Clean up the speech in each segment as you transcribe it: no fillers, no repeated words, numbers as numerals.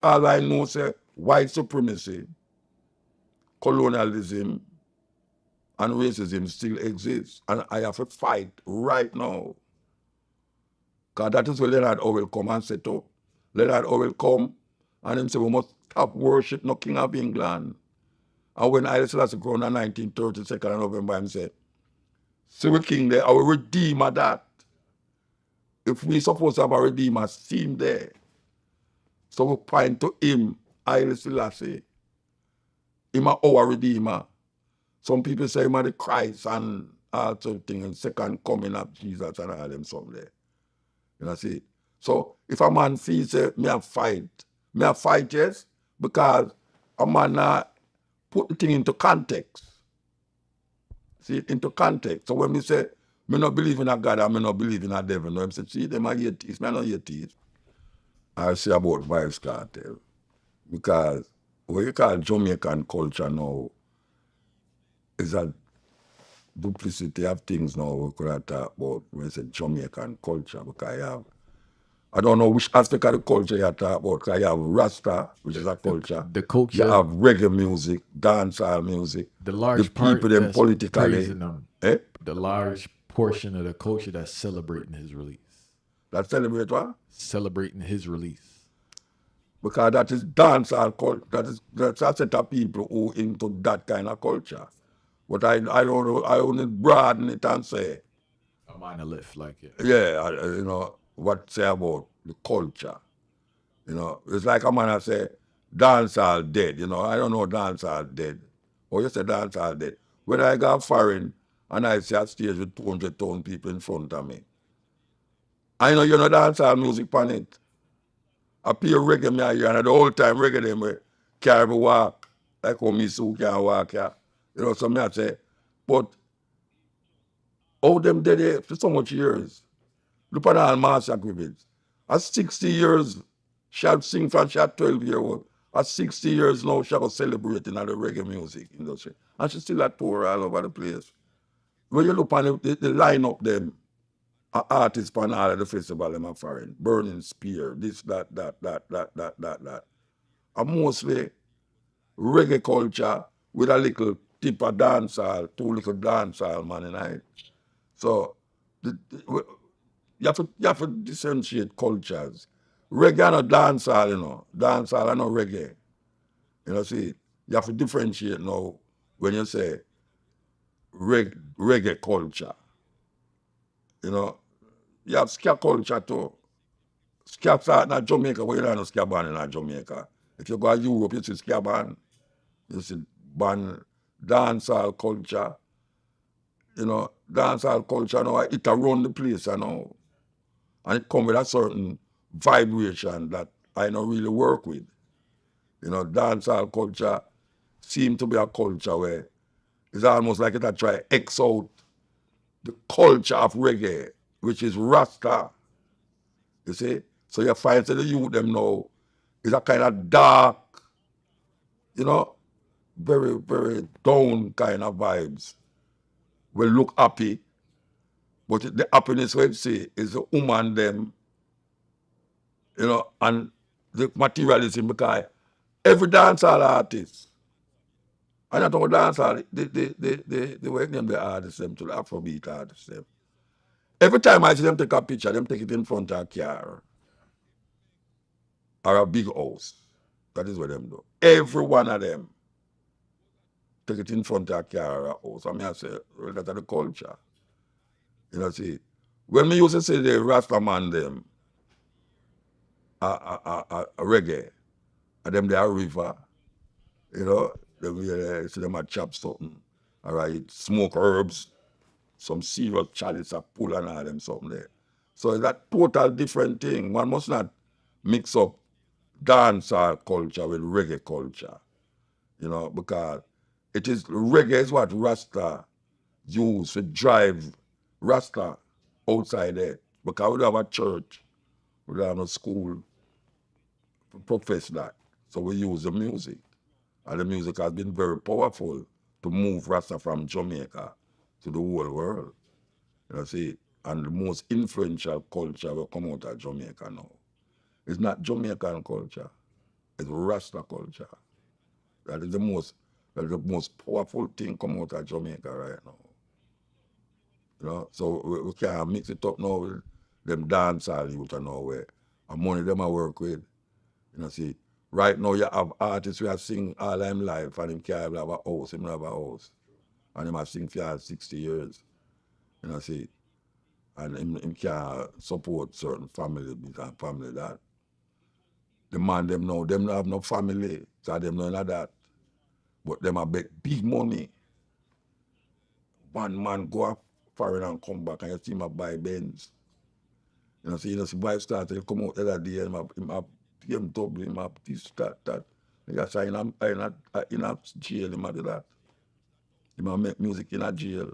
all I know say white supremacy, colonialism, and racism still exists. And I have to fight right now. Because that is where Leonard Orwell come and set up. Leonard Orwell come and him say we must stop worship no King of England. And when Haile Selassie crowned on 1932 of November, him say, see we king there, our redeemer that. If we supposed to have a redeemer, see him there. So we point to him, Haile Selassie. Him our redeemer. Some people say him are the Christ and all sort of things, and second coming of Jesus and all them some there. You know, see. So if a man feels me a fight, yes, because a man put the thing into context. See it into context. So when me say me not believe in a God and me not believe in a devil, no, I say, see them are atheists, me not atheist. I say about Vybz Kartel. Because what you call Jamaican culture now is a duplicity of things now we could have talk about when you say Jamaican culture. Because I don't know which aspect of the culture you talk about. Because you have Rasta, which is a culture. The culture. You have reggae music, dancehall music. The large the people them that's politically. praising him. Eh? The large portion of the culture that's celebrating his release. That celebrate what? Celebrating his release. Because that is dancehall culture. That's a set of people who into that kind of culture. But I don't know, I only broaden it and say. A monolith, like it. Yeah, you know, what say about the culture. You know, it's like a man that say, dancehall dead, you know. I don't know dancehall dead. Or you say dancehall dead. When I go foreign and I see a stage with 200,000 people in front of me, I know you know dancehall music on it. I play reggae me here and the whole time reggae them we carry me walk. Like how me so can walk here. You know, so me I say, but how them dead there for so much years. Look at all Master Griffiths. At 60 years, she had sing from she had 12 years old. At 60 years now, she was celebrating the reggae music industry. And she still at tour all over the place. When you look on the lineup them, artists on all of the festival them are foreign. Burning Spear, this, that. And mostly reggae culture with a little tip of dancehall, two little dancehall man in it. So you have to differentiate cultures. Reggae and dancehall, you know. Dancehall and no reggae. You know, see, you have to differentiate now when you say reggae culture. You know, you have ska culture too. Ska start in Jamaica, but you don't know ska band in Jamaica. If you go to Europe, you see ska band. You see band, dancehall culture. You know, dancehall culture now, it around the place, you know. And it comes with a certain vibration that I don't really work with. You know, dancehall culture seems to be a culture where it's almost like it a try X out the culture of reggae, which is Rasta. You see? So you find that the youth them now is a kind of dark, you know, very, very down kind of vibes. We look happy, but the happiness we see is the woman them, you know, and the materialism because every dancehall artist, and I don't dancehall, they work them the artists them to the Afrobeat artists them. Every time I see them take a picture, them take it in front of a car or a big house. That is what them do. Every one of them take it in front of a car or a house. I mean, I say, well, that's the culture. You know, see, when we used to say the Rasta man them, a reggae, and them they are river, you know, them see them a chop something, all right, smoke herbs, some serious chalice a pull and all them something there. So it's a total different thing. One must not mix up dancehall culture with reggae culture, you know, because it is reggae is what Rasta use to drive Rasta outside there. Because we don't have a church, we don't have a school to profess that. So we use the music. And the music has been very powerful to move Rasta from Jamaica to the whole world. You know, see, and the most influential culture will come out of Jamaica now. It's not Jamaican culture. It's Rasta culture. That is the most powerful thing come out of Jamaica right now. You know, so we can't mix it up now with them dancehall youth and nowhere. And money them I work with. You know, see, right now you have artists who are sing all them life and him can't have a house, him have a house. And him have sing for 60 years. You know, see. And him can't support certain family and family that. The man them know, them don't have no family, so them know none of that. But them a bet big money. One man go up foreign and come back and you see him a buy Benz. You know, see Vybz started to come out the other day, him a BMW, him a this, that. Like I say, in a jail, him a do that. Him a make music in a jail.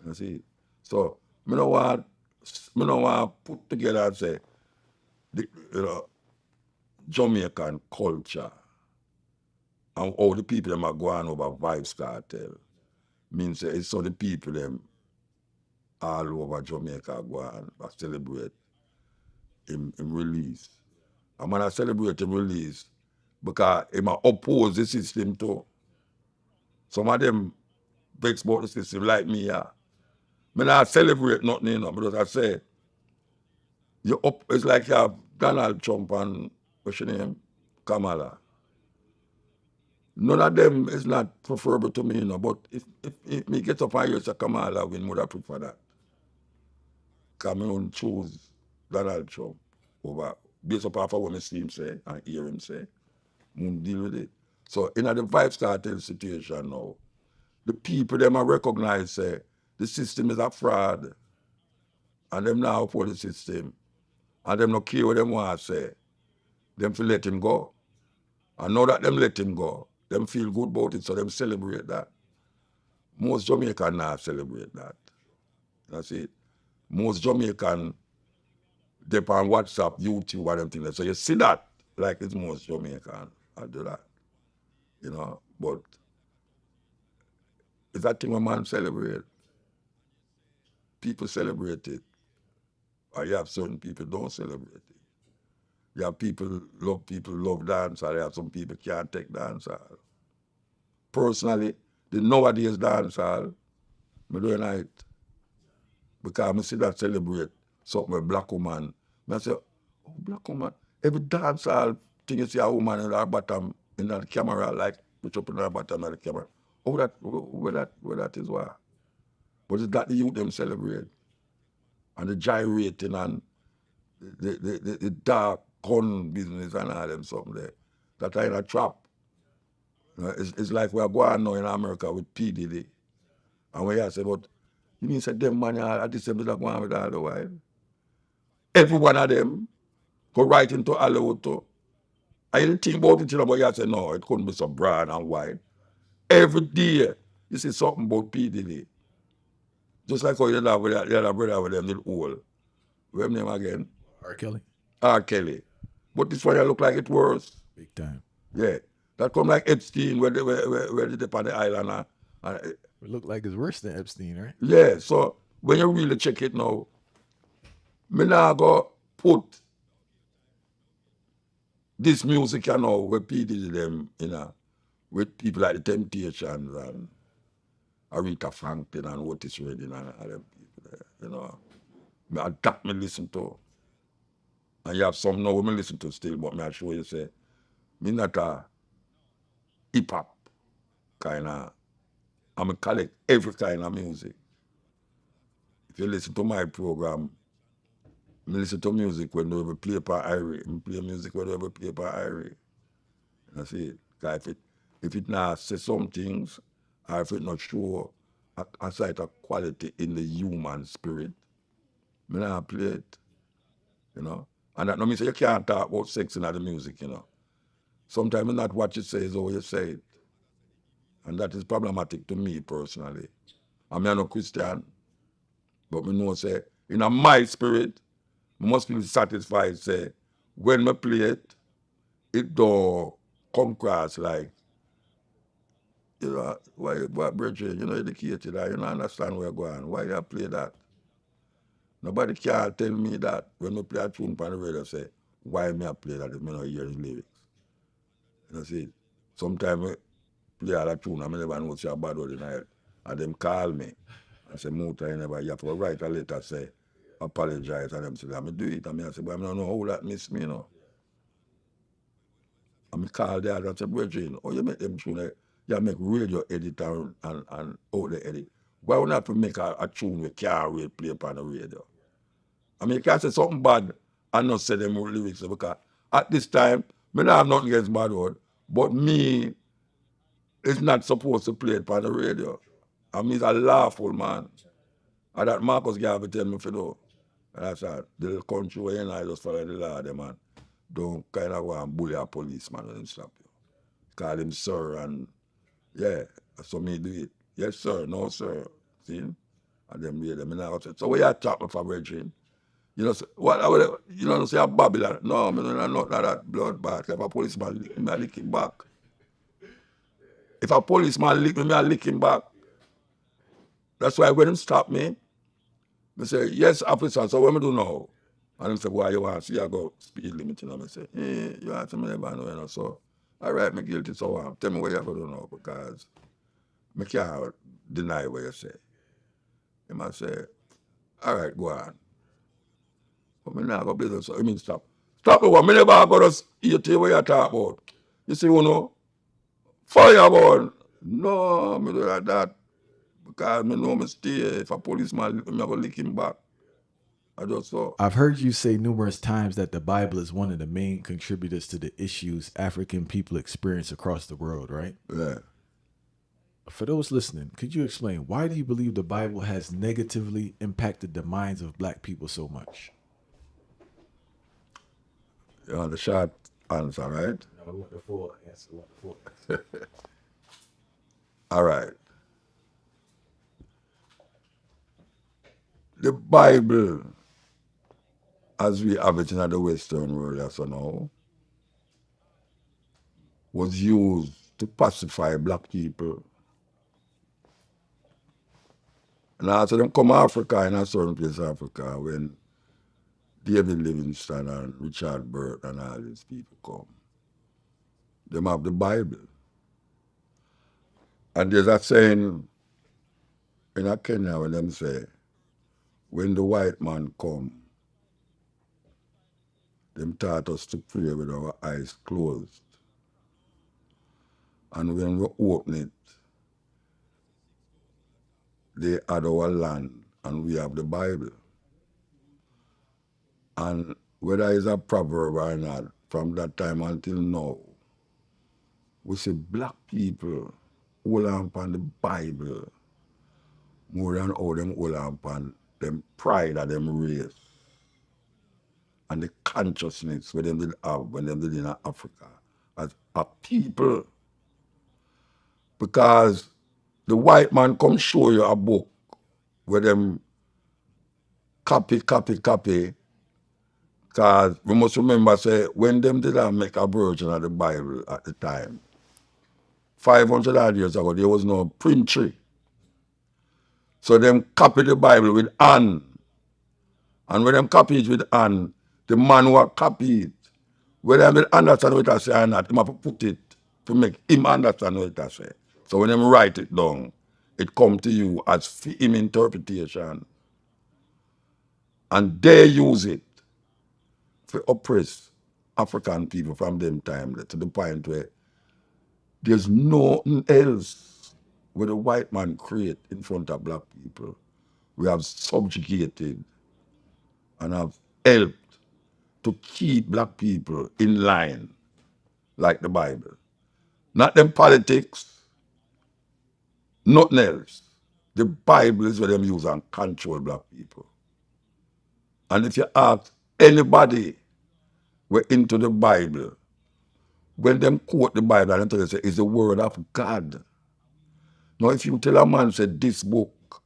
You see. So, me no want put together and say, you know, Jamaican culture and all the people them are going over Vybz Kartel means it's so the people them all over Jamaica go and celebrate him release. And when I celebrate him release, because him a oppose the system too. Some of them vex about the system like me, yeah. Me not celebrate nothing, because I say it's like you have Donald Trump and what's your name? Kamala. None of them is not preferable to me, but if me get up and hear say Kamala win, would I prefer that? Because I don't choose Donald Trump over, based upon what I see him say and hear him say. Won't deal with it. So in the Vybz Kartel situation now, the people them I recognize say the system is a fraud and them now for the system and them not care what them want to say. Them feel let him go. And now that them let him go, them feel good about it, so them celebrate that. Most Jamaican now celebrate that. That's it. Most Jamaican dep on WhatsApp, YouTube, and them things. So you see that like it's most Jamaican. I do that. But it's that thing when man celebrate. People celebrate it. Or you have certain people don't celebrate it. You have people love dance, or you have some people can't take dance. Personally, the nowadays dance hall, I don't like it. Because I see that celebrate something with black woman. I say, oh, black woman. Every dance hall thing you see a woman in her bottom in the camera, like put up in her bottom of the camera. Oh, where that is why. But it's that the youth them celebrate. And the gyrating and the dark gun business and all them something there. That are in a trap. It's like we're going now in America with P. Diddy. And when you say, but you mean say them man are the same that go on with all the while? Every one of them go right into Hollywood too. I didn't think about it, but you say, no, it couldn't be so broad and wide. Every day, you see something about P. Diddy. Just like how you have with the other brother with them little old. What's name again? R. Kelly, R. Kelly. But this one you look like it worse. big time. Yeah. That come like Epstein where they dip on the island. It looked like it's worse than Epstein, right? Yeah, so when you really check it now, me now go put this music where people them, with people like the Temptations and Aretha Franklin and Otis Redding and all them people there, that me listen to. And you have some now me listen to still, but I show you say, me not a hip hop kind of, I collect every kind of music. If you listen to my program, I listen to music when they play per Irie. I play music when they play per Irie. You see it? Because if it not say some things, or if it not show a sight of quality in the human spirit, I not play it. And that no mean say you can't talk about sex in the music. Sometimes not what you say is how you say it. And that is problematic to me personally. I'm not a Christian, but I know say, in my spirit, I must be satisfied say, when I play it, it don't come across like, why brethren, educated, you don't understand where you're going. Why you play that? Nobody can tell me that when I play a tune on the radio say, why me I play that if I don't hear the lyrics. You see, sometimes play all that tune, I never know say a bad word in it. And them call me and say, Muta, you have to write a letter, say, apologize. And them say, I do it. And I say, but I don't know how that miss me, you know. And I call the other and say, Bridget, oh, you make them tune, you make radio edit and out the edit. Why would not to make a tune we can't play upon the radio? I mean, you can't say something bad and not say them lyrics because at this time, I don't have nothing against bad word, but me is not supposed to play it upon the radio. I mean, he's a lawful man. And that Marcus Garvey tell me for know. And I said, the country where you know, I just follow the law, them, man. Don't kind of go and bully a policeman when them stop you. Call him sir and yeah, so me do it. Yes, sir, no, sir. See? And them read them. And I say, so where you talking for, Virgin? You know, you know, say a Babylon. No, I mean, not that bloodbath. If a policeman lick me, I lick him back. If a policeman lick me, I lick him back. That's why when him stop me, I say, yes, officer, so what me do now? And him say, why you want to see I go speed limit? You know, I say, you want to me never know, you know, so, all right, me guilty, so tell me what you have to do now, because me can't deny what you say. He might say, all right, go on. But me not go business, so I mean, stop. Stop the one, me never go to eat what you talk about. You see, you know, fireball. No, me do like that, because me know me stay. If a policeman, me have to lick him back. I just saw. I've heard you say numerous times that the Bible is one of the main contributors to the issues African people experience across the world, right? Yeah. For those listening, could you explain why do you believe the Bible has negatively impacted the minds of black people so much? You want the short answer, right? No, we want the full answer. We want the full answer. All right. The Bible, as we have it in the Western world as now, was used to pacify black people. And after them come Africa, in a certain place Africa, when David Livingstone and Richard Burt and all these people come, them have the Bible. And there's a saying in a Kenya when them say, when the white man come, them taught us to pray with our eyes closed. And when we open it, they had our land and we have the Bible. And whether it's a proverb or not, from that time until now, we see black people hold on upon the Bible more than how them hold on upon them pride of them race and the consciousness where them did have when them did in Africa as a people. Because the white man come show you a book where them copy. Because we must remember, say, when them did make a version of the Bible at the time, 500 odd years ago, there was no printry. So them copy the Bible with hand. And when them copy it with hand, the man who copy it, whether they understand what I say or not, them have to put it to make him understand what I say. So when them write it down, it come to you as for him interpretation. And they use it to oppress African people from them time to the point where there's nothing else where the white man create in front of black people. We have subjugated and have helped to keep black people in line like the Bible. Not them politics, nothing else. The Bible is what them use and control black people. And if you ask anybody we're into the Bible, when them quote the Bible, and tell you say it's the word of God. Now, if you tell a man say this book,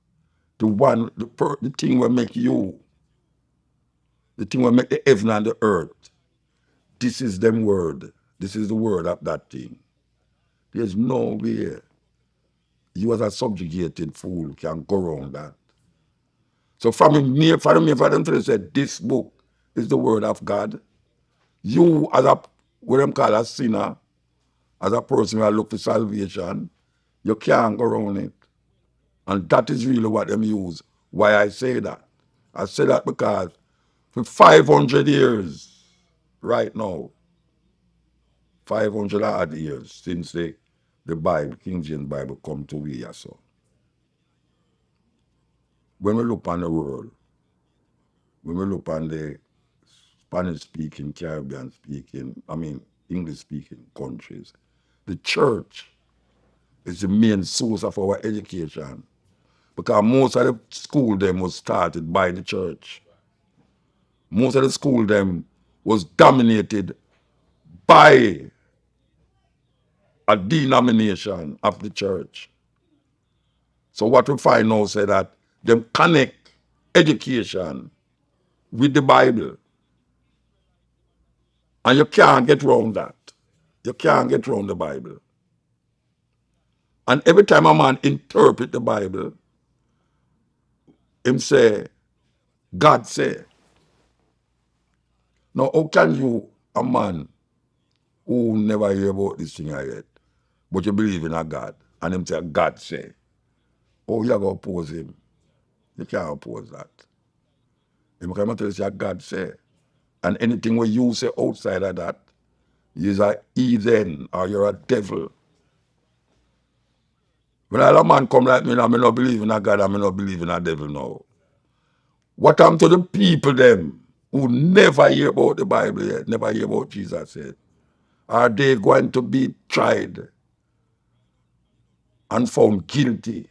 the thing will make you, the thing will make the heaven and the earth, this is them word. This is the word of that thing. There's no way you as a subjugated fool can go around that. So for them to say this book is the word of God, you as a what them call a sinner, as a person who look for salvation, you can't go around it. And that is really what them use. Why I say that? I say that because for 500 years, right now, 500 odd years since the Bible, King James Bible, come to we. So when we look on the world, when we look on the Spanish speaking, Caribbean speaking, English speaking countries, the church is the main source of our education. Because most of the school them was started by the church. Most of the school them was dominated by a denomination of the church. So what we find now say that them connect education with the Bible. And you can't get around that. You can't get around the Bible. And every time a man interpret the Bible, him say, God say. Now, how can you, a man who never hear about this thing yet, but you believe in a God, and him say, God say, oh, you are going to oppose him. You can't oppose that. Him come and tell you, God say. And anything what you say outside of that, you're a heathen or you're a devil. When a man come like me, I may not believe in a God, I may not believe in a devil now. What happened to the people them who never hear about the Bible yet, never hear about Jesus yet? Are they going to be tried and found guilty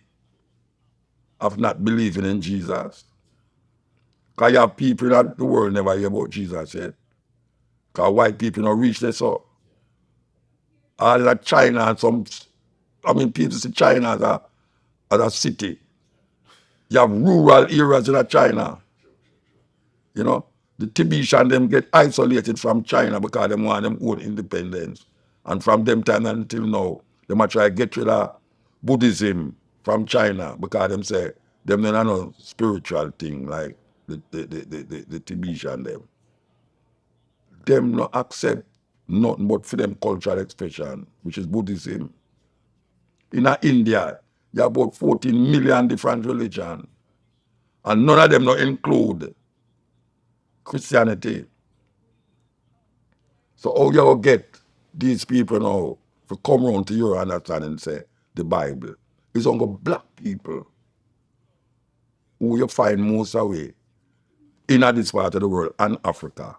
of not believing in Jesus? Because you have people in the world never hear about Jesus yet. Because white people don't reach there so. All that China and people see China as a city. You have rural areas in China. You know, the Tibetan them get isolated from China because they want them own independence. And from them time until now, they might try to get rid of Buddhism from China because them say them don't know spiritual thing like the Tibetan them. Them not accept nothing but for them cultural expression, which is Buddhism. In India, you have about 14 million different religions. And none of them not include Christianity. So how you get these people now to come around to your understanding and say the Bible is only black people who you find most away in this part of the world and Africa.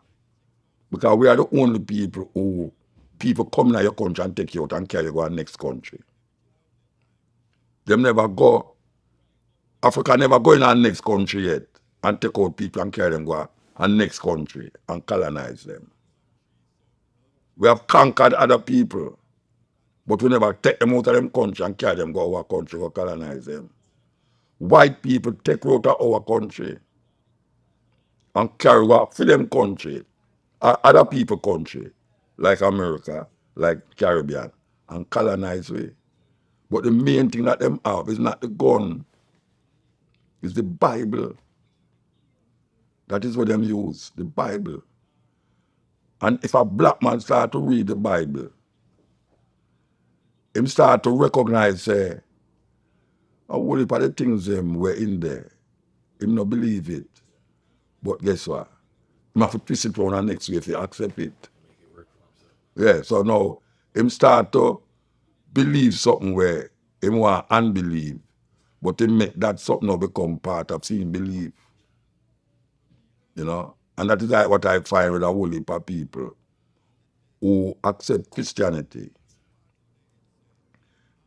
Because we are the only people who people come in your country and take you out and carry you to the next country. Them never go, Africa never go in our next country yet and take out people and carry them go to next country and colonize them. We have conquered other people, but we never take them out of them country and carry them go to our country or colonize them. White people take out of our country and carry go for them country, or other people country, like America, like Caribbean, and colonize we. But the main thing that them have is not the gun, it's the Bible. That is what them use, the Bible. And if a black man start to read the Bible, him start to recognize a whole heap of the things them were in there. Him not believe it. But guess what? Him have to twist it around the next way if he accept it. Yeah, so now him start to believe something where him want unbelieve, but him make that something now become part of seeing belief. You know? And that is like what I find with a whole heap of people who accept Christianity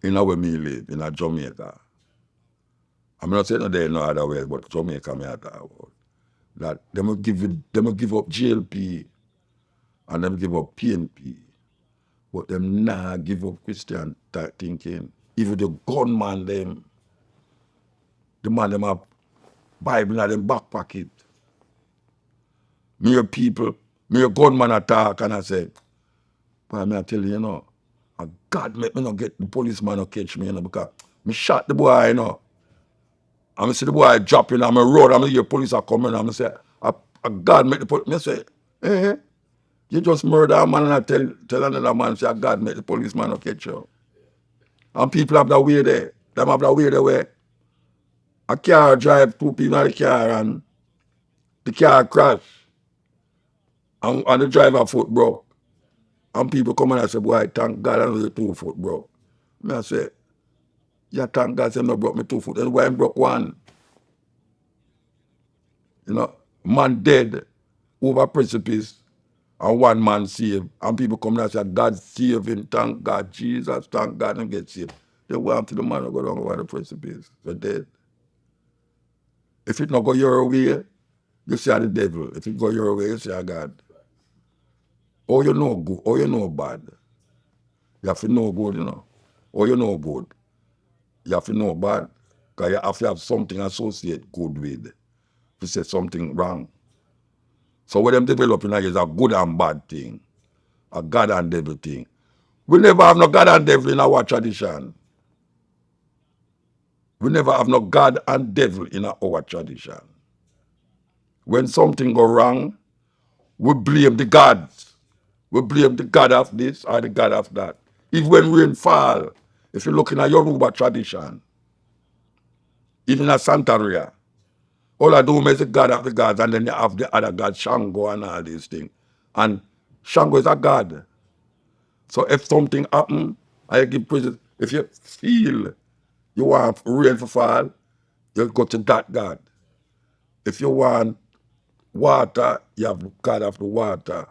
in where me live, in a Jamaica. I'm not saying there no other way, but Jamaica me talk about. That them will give up GLP and them give up PNP, but them nah give up Christian thinking. Even the gunman them, the man them have Bible in them back pocket. Me hear people, me hear gunman attack and I say, boy, me I tell you, God make me not get the policeman to catch me, because me shot the boy, And I see the boy dropping on my road, and I hear police are coming, and I say, God make the police. I say, eh. You just murder a man and I tell another man, say, God, make the policeman not catch you. And people have that way there. Them have that way there where a car drive, two people in the car and the car crash. And the driver foot broke. And people come and say, boy, thank God I know the 2 foot broke. Me I say, yeah, thank God I broke me 2 foot. Then why I broke one? You know, man dead over precipice and one man saved. And people come and say, God save him, thank God, Jesus, thank God, and get saved. They went to the man who go down over the precipice. They're dead. If it not go your way, you see the devil. If it go your way, you see God. Or you know good, or you know bad. You have to know good, you know. Or you know good. You have to know bad. Because you have to have something associated good with. To say something wrong. So what them developing is a good and bad thing. A God and devil thing. We never have no God and devil in our tradition. We never have no God and devil in our tradition. When something go wrong, we blame the gods. We blame the God of this or the God of that. Even when rain fall, if you're looking at Yoruba tradition, even at Santeria, all I do is the God of the gods, and then you have the other God, Shango and all these things. And Shango is a God. So if something happen, I give praises. If you feel you want rain to fall, you go to that God. If you want water, you have God of the water.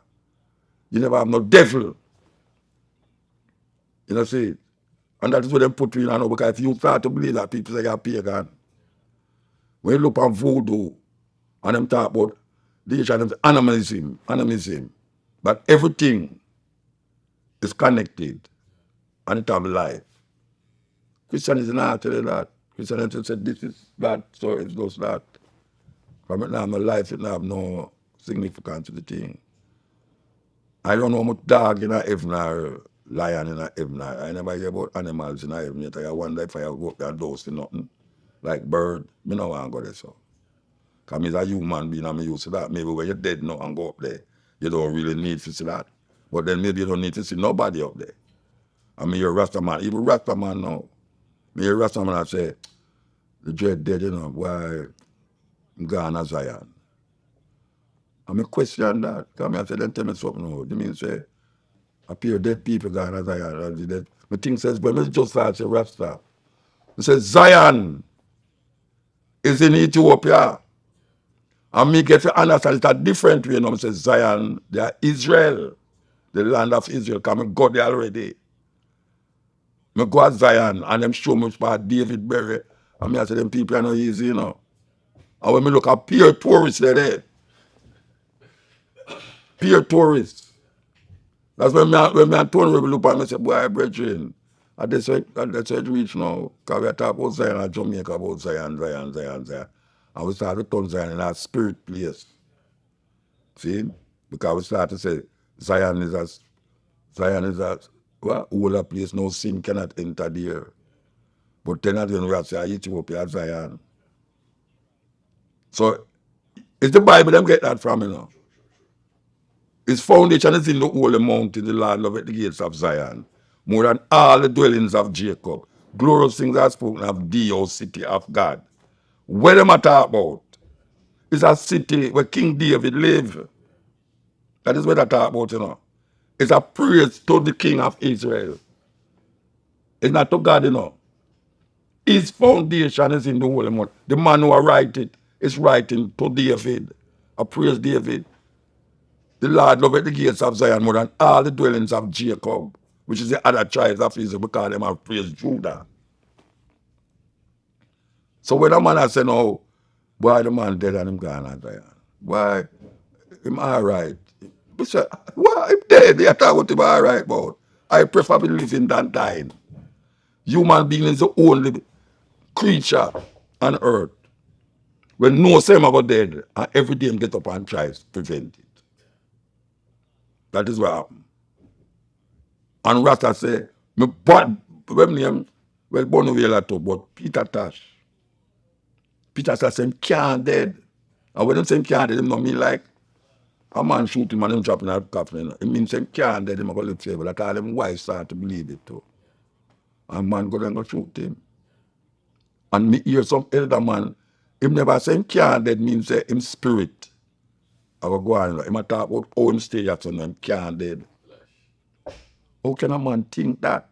You never have no devil. You know, see? And that is what they put you in, know, because if you start to believe that, people say you're pagan. When you look on voodoo, and them talk about the animism. But everything is connected, and it have life. Christianity not tell you that. Christianity said this is that, so it goes that. From it now, my life, it have no significance to the thing. I don't know much dog in heaven or lion in heaven. I never hear about animals in heaven yet. I wonder if I go up there and those for nothing. Like bird, me no want to go there so. Because I'm a human being and I'm used to that. Maybe when you're dead now and go up there, you don't really need to see that. But then maybe you don't need to see nobody up there. I mean, you're a Rasta man. Even Rasta man now. Me a Rasta man I say, the dread dead, you know, why I'm gone to Zion. I mean, question that. Because I say, then tell me something now. You mean say, appear dead people gone to Zion. My thing says, but me just start say Rasta. It says, Zion is in Ethiopia. And me get to understand it a different way. You know, I say Zion, they are Israel, the land of Israel. Because I go there already. I go to Zion and them show me about David Berry. And I say, them people are not easy, you know. And when I look at pure tourists, they're there. Pure tourists. That's when me and Tony will look at me and say, boy, brethren, and that's why it reach now. Because we are talking about Zion and Jamaica, about Zion. And we start to turn Zion in our spirit place. See? Because we start to say, Zion is a well, older place, no sin cannot enter there. But then again, we have to say, Ethiopia, Zion. So, it's the Bible them get that from, you know. Its foundation is in the holy mountain, the Lord loveth the gates of Zion, more than all the dwellings of Jacob. Glorious things are spoken of thee, O city of God. What am I talking about? It's a city where King David lived. That is what I talk about, you know. It's a praise to the King of Israel. It's not to God, you know. His foundation is in the holy mountain. The man who write it is writing to David. I praise David. The Lord loveth the gates of Zion more than all the dwellings of Jacob, which is the other tribes of Israel, because them have praised Judah. So when a man has said, no, boy, the man dead and him gone at Zion. Why, him all right. He said, why, him dead? They talk about him all right, but I prefer be living than dying. Human being is the only creature on earth when no same about dead, and every day him get up and tries to prevent it. That is what happened. And Rasta say, me bad, when name, well, born away a lot, but Peter Tosh. Peter Tosh say, him can't dead. And when them say him can't dead, him know me like, A man shoot him and him drop in a coffin. It means him can't dead him go live forever. That all them wives start to believe it too. And man go and go shoot him. And me hear some elder man, him never say him can't dead means say him spirit. I go on. Him a talk about how him stay at son him can't dead. How can a man think that?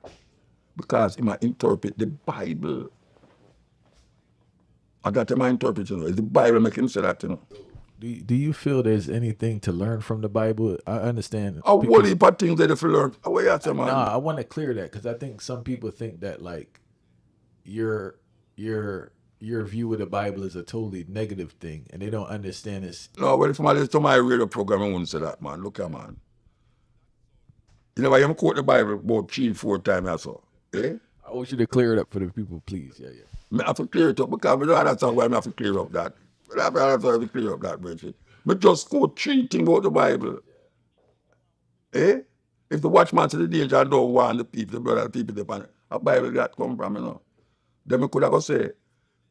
Because he might interpret the Bible. And that he might interpret, It's the Bible make him say that, Do you feel there's anything to learn from the Bible? I understand. A whole heap of things that if you learn. What you say, man? Nah, I want to clear that because I think some people think that like your view of the Bible is a totally negative thing, and they don't understand this. No, well, if I listen to my radio program, I wouldn't say that, man. Look at man. You know, I am quote the Bible about 3-4 times or so. Eh? I want you to clear it up for the people, please. Yeah. I have to clear it up because I don't understand why I have to clear up that. I have to clear up that, Bridget. But just quote 3 things about the Bible. Eh? If the watchman to the danger and don't warn the people, the brother, the people, the a Bible that come from, Then I could have say,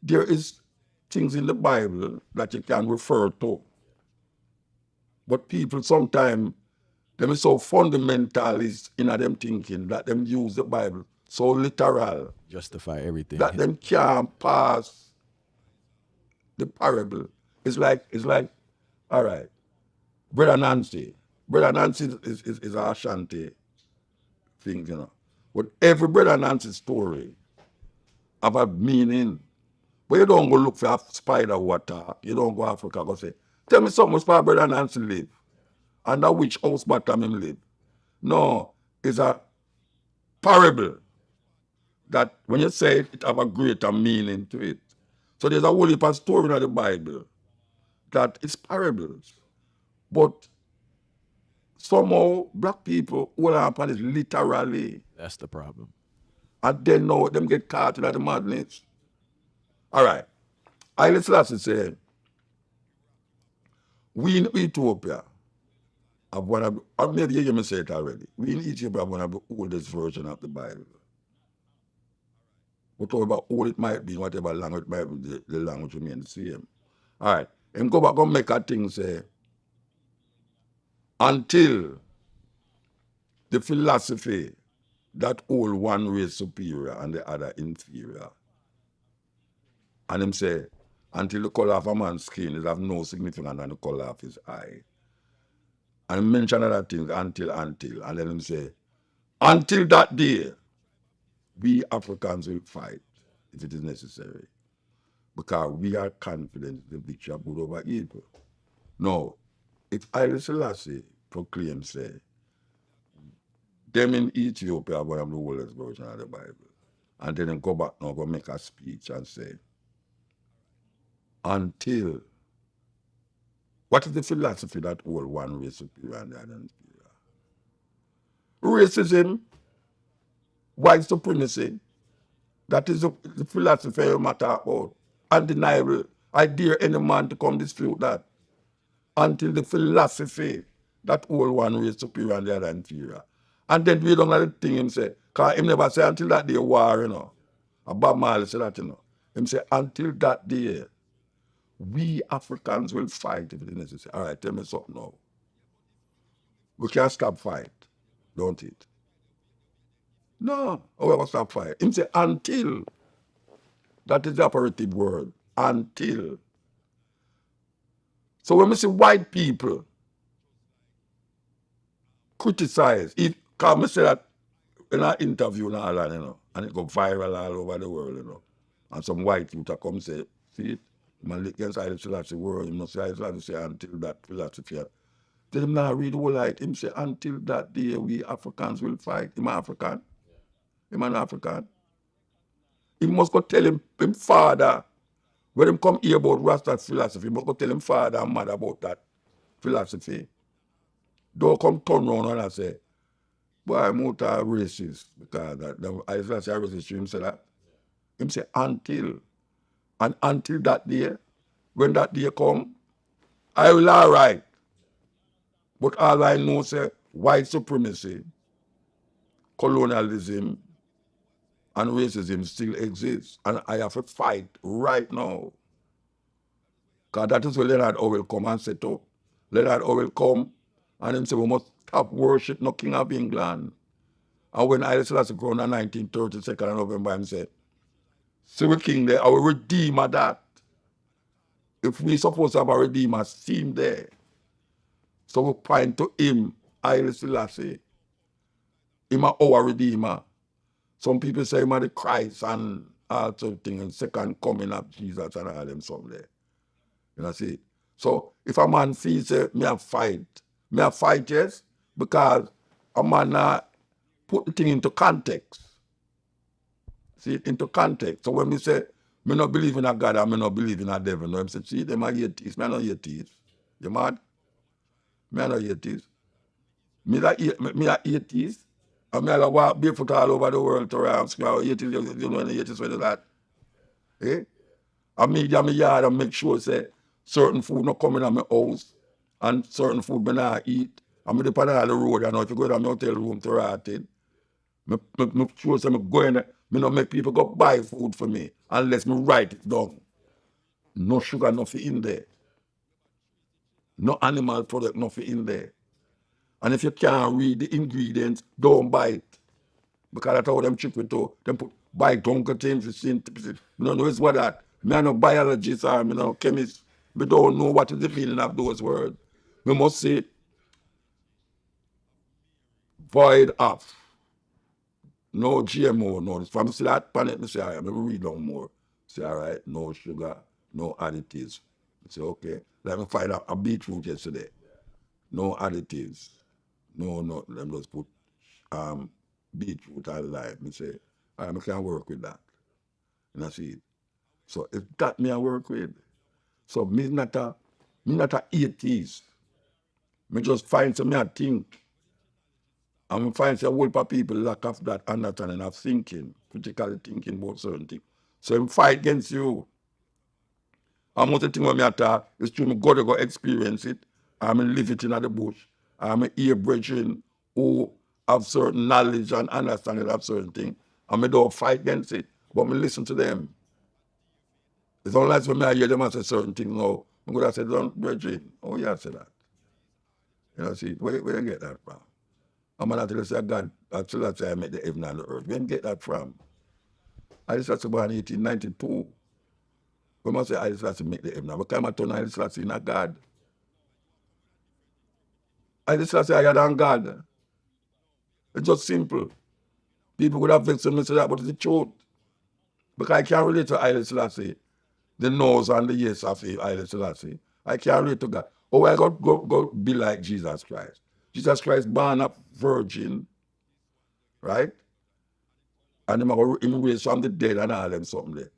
there is things in the Bible that you can refer to. But people sometimes, them is so fundamentalist in them thinking that them use the Bible so literal. Justify everything. That them can't pass the parable. It's like, all right, Brother Nancy is a Ashanti thing, But every Brother Nancy story have a meaning. But you don't go look for a spider water. You don't go to Africa go say, tell me something where Brother Nancy live. And that which house bottom him live. No, it's a parable that when you say it have a greater meaning to it. So there's a whole heap of story in the Bible that is parables. But somehow black people will happen is literally. That's the problem. And then now them get caught in the madness. All right. Haile Selassie say, we in Ethiopia have one of, or maybe you hear me say it already, we in Ethiopia have one of the oldest version of the Bible. Whatever old it might be, whatever language it might be, the language remains the same. All right. And go back and make a thing say, until the philosophy that hold one race superior and the other inferior. And him say, until the color of a man's skin is of no significance than the color of his eye. And he mention other things, until. And then him say, until that day, we Africans will fight if it is necessary. Because we are confident the victory of good over evil. Now, if Haile Selassie proclaims, say, them in Ethiopia are one of the oldest version of the Bible. And then go back now, go make a speech and say, until, what is the philosophy that hold one race superior and the other inferior? Racism, white supremacy, that is the philosophy you matter about. Undeniable. I dare any man to come dispute that. Until the philosophy that hold one race superior and the other inferior. And then we don't know the thing him say, because him never say until that day war, A Bob Marley said that, Him say until that day, we Africans will fight if it is necessary. All right, tell me something now. We can't stop fight, don't it? No, we will stop fight. Him say until. That is the operative word. Until. So when we see white people criticize, because I say that in an interview and all that, and it go viral all over the world, and some white people come say, see it, man against Haile Selassie word, you must say Haile Selassie say until that philosophy. Tell him now read the whole light. Him say until that day we Africans will fight. Him African. Him an African. He must go tell him father, when him come hear about Rasta's philosophy, he must go tell him father and mother about that philosophy. Don't come turn around and say, boy, muta racist, because that Haile Selassie racist, him say that. Him say until. And until that day, when that day come, I will all right. But all I know say white supremacy, colonialism, and racism still exists. And I have to fight right now. Because that is where Leonard Orwell come and set up. let that oil come. And him say, we must stop worship no King of England. And when Haile Selassie crowned in 1930, 2nd of November, him said, see we king there, our redeemer that. If we supposed to have a redeemer, see him there. So we point to him, Haile Selassie. Him our redeemer. Some people say him are the Christ and all sort of things, and second coming of Jesus and all them some there. You know, see. So if a man feels say, me a fight, yes, because a man put the thing into context. See it into context. So when we say, me not believe in a God and me not believe in a devil, no, I say, see, them are atheists. Me not atheist. You mad? Me not atheist. Me a atheist. And me a walk barefoot all over the world to around square. Atheist, you know any atheist with that? Eh? And me in my yard and make sure say certain food not coming in my house and certain food me not eat. And me depend on the road, you know, if you go to my hotel room to rot it, me sure say me go in there, me not make people go buy food for me unless me write it down. No sugar, nothing in there. No animal product, nothing in there. And if you can't read the ingredients, don't buy it. Because that's how them trick with too. Them put buy Dunker things for synthesis. You don't know it's what that. Me I'm no biologist or me no chemist. We don't know what is the meaning of those words. We must say void of. No GMO, no. If I see that planet, I say, all right, let me read on more. Say, all right, no sugar, no additives. I say, okay. Let me find out a beetroot yesterday. No additives. No, let me just put beetroot and lime. I say, all right, I can't work with that. And I see it. So if that me I work with. So me not a atheist. Me just find some me a think. And we find a whole lot of people lack of that understanding of thinking, critically thinking about certain things. So him fight against you. And most of the thing when me talk is true, me got to go experience it. I live it in the bush. I'm hear brethren who have certain knowledge and understanding of certain things. And me don't fight against it, but me listen to them. It's only like when I hear them say certain things now, I'm going to say, don't, brethren, oh yeah, I say that. You know, see, where you get that from? I'm going to say, God, actually, I say I made the heaven and the earth. Where you get that from? I just had to born in 1892. We must say, I just have to make the heaven. But come I turn I just have to not God. I just have to say higher than God. It's just simple. People would have vexed me say that, but it's the truth. Because I can't relate to Haile Selassie, the no's and the yes of Haile Selassie. I can't relate to God. Oh, I got go be like Jesus Christ. Jesus Christ born a virgin, right? And him raised from the dead and all them something there.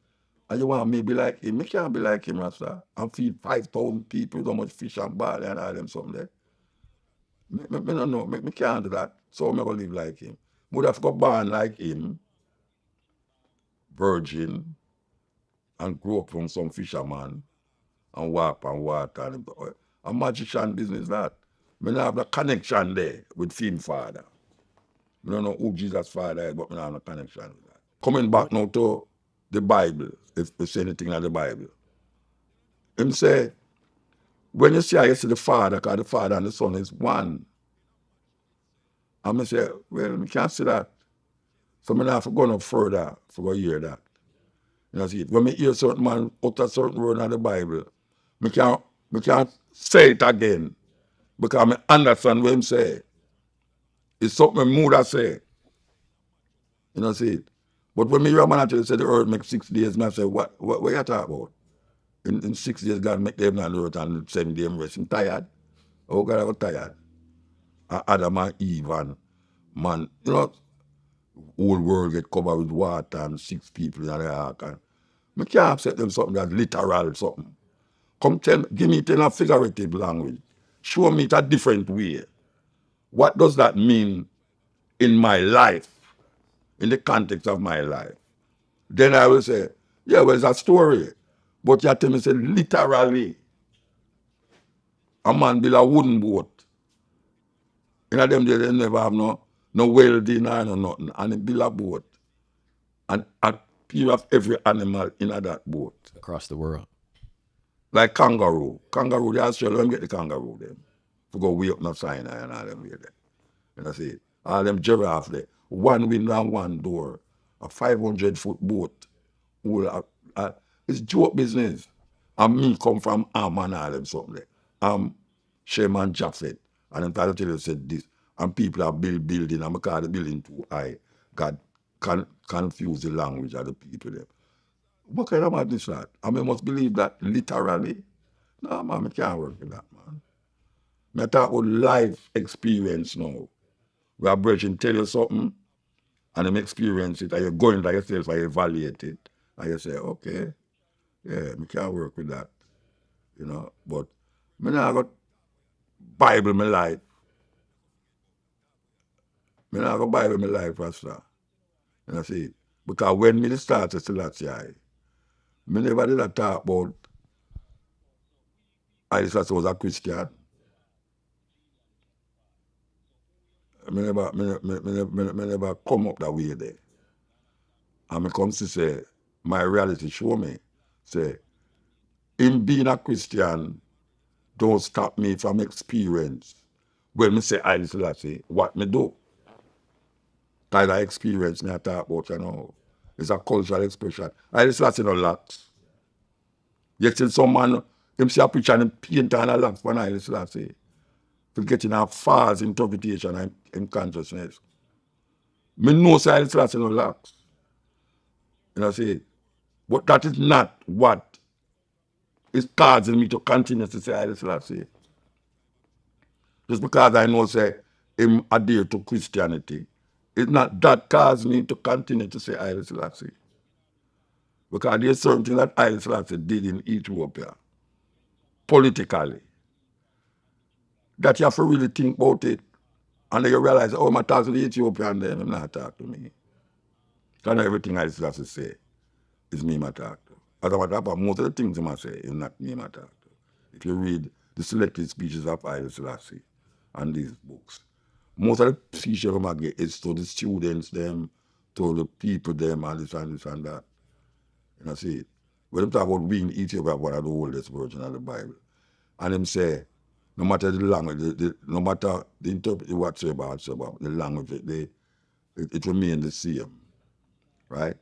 And you want me be like him? Me can't be like him, Rasta. And feed 5,000 people, so much fish and barley and all them something there. Me don't know. Me can't do that. So I'm going to live like him. Would have got born like him, virgin, and grow up from some fisherman and walk on water. And a magician business that. Me not have the connection there with Finn Father. I don't know who Jesus Father is, but I don't have a connection with that. Coming back now to the Bible, if you say anything in the Bible. Him say, when you see I see the Father, because the Father and the Son is one. And I say, well, we can't see that. So I have to go no further for go hear that. You know, see, when I hear certain man utter certain word in the Bible, I can't say it again because I understand what him say. It's something Muda say. You know, see it. But when me hear a man actually say the earth make 6 days, I say, what you talk about? In 6 days, God make the heaven and the earth and 7 days rest. I'm tired. Oh, God, I was tired. Adam and Eve and man, you know, whole world get covered with water and 6 people in the ark. And I can't upset them something that's literal something. Come give me it in a figurative language. Show me it a different way. What does that mean in my life, in the context of my life? Then I will say, yeah, well, it's a story. But you tell me, say, literally, a man build a wooden boat. In them days, they never have no welding or no nothing. And they build a boat. And you have every animal in that boat. Across the world. Like kangaroo. Kangaroo, the Australian get the kangaroo them. To go way up in Sinai and all them way there. And I say, all them giraffe there. One window and one door. A 500-foot boat. It's joke business. And me come from Am and all them something there. Sherman Jaffet. And I'm trying to tell you said this. And people are building and because the building too high. God confuse the language of the people there. What kind of madness that? I mean, must believe that literally. No, man, I can't work with that, man. I talk about life experience now. Where a brethren tell you something and them experience it and you go into yourself and you evaluate it and you say, okay, yeah, I can't work with that. You know, but I not got Bible my life. I not got Bible my life, Pastor. And I say, because when me start to still that I never did that talk about I just was a Christian. Me never come up that way there. And me comes to say, my reality show me, say, in being a Christian, don't stop me from experience. When me say I say, what me do? Kind of experience me I talk about, you know. It's a cultural expression. I say no locks. Yet till some man, him see a picture and him paint on a locks when I say, to getting a false interpretation and consciousness. Me know say I say no locks. You know, say, but that is not what is causing me to continue to say I say. Just because I know say him adhere to Christianity, it's not that cause me to continue to say Haile Selassie. Because there's certain things that Haile Selassie did in Ethiopia, politically, that you have to really think about it. And then you realize, oh, I'm talking to the Ethiopian, then I'm not talking to me. Because everything Haile Selassie say is me, my talk to. As a matter of fact, most of the things I say is not me, my talk to. If you read the selected speeches of Haile Selassie and these books, most of the speeches I get is to the students, them, to the people, them, and this and this and that. You know, see, when they talk about being Ethiopia, one of the oldest version of the Bible, and them say, no matter the language, no matter the interpretation whatsoever, the language, it remains the same, right?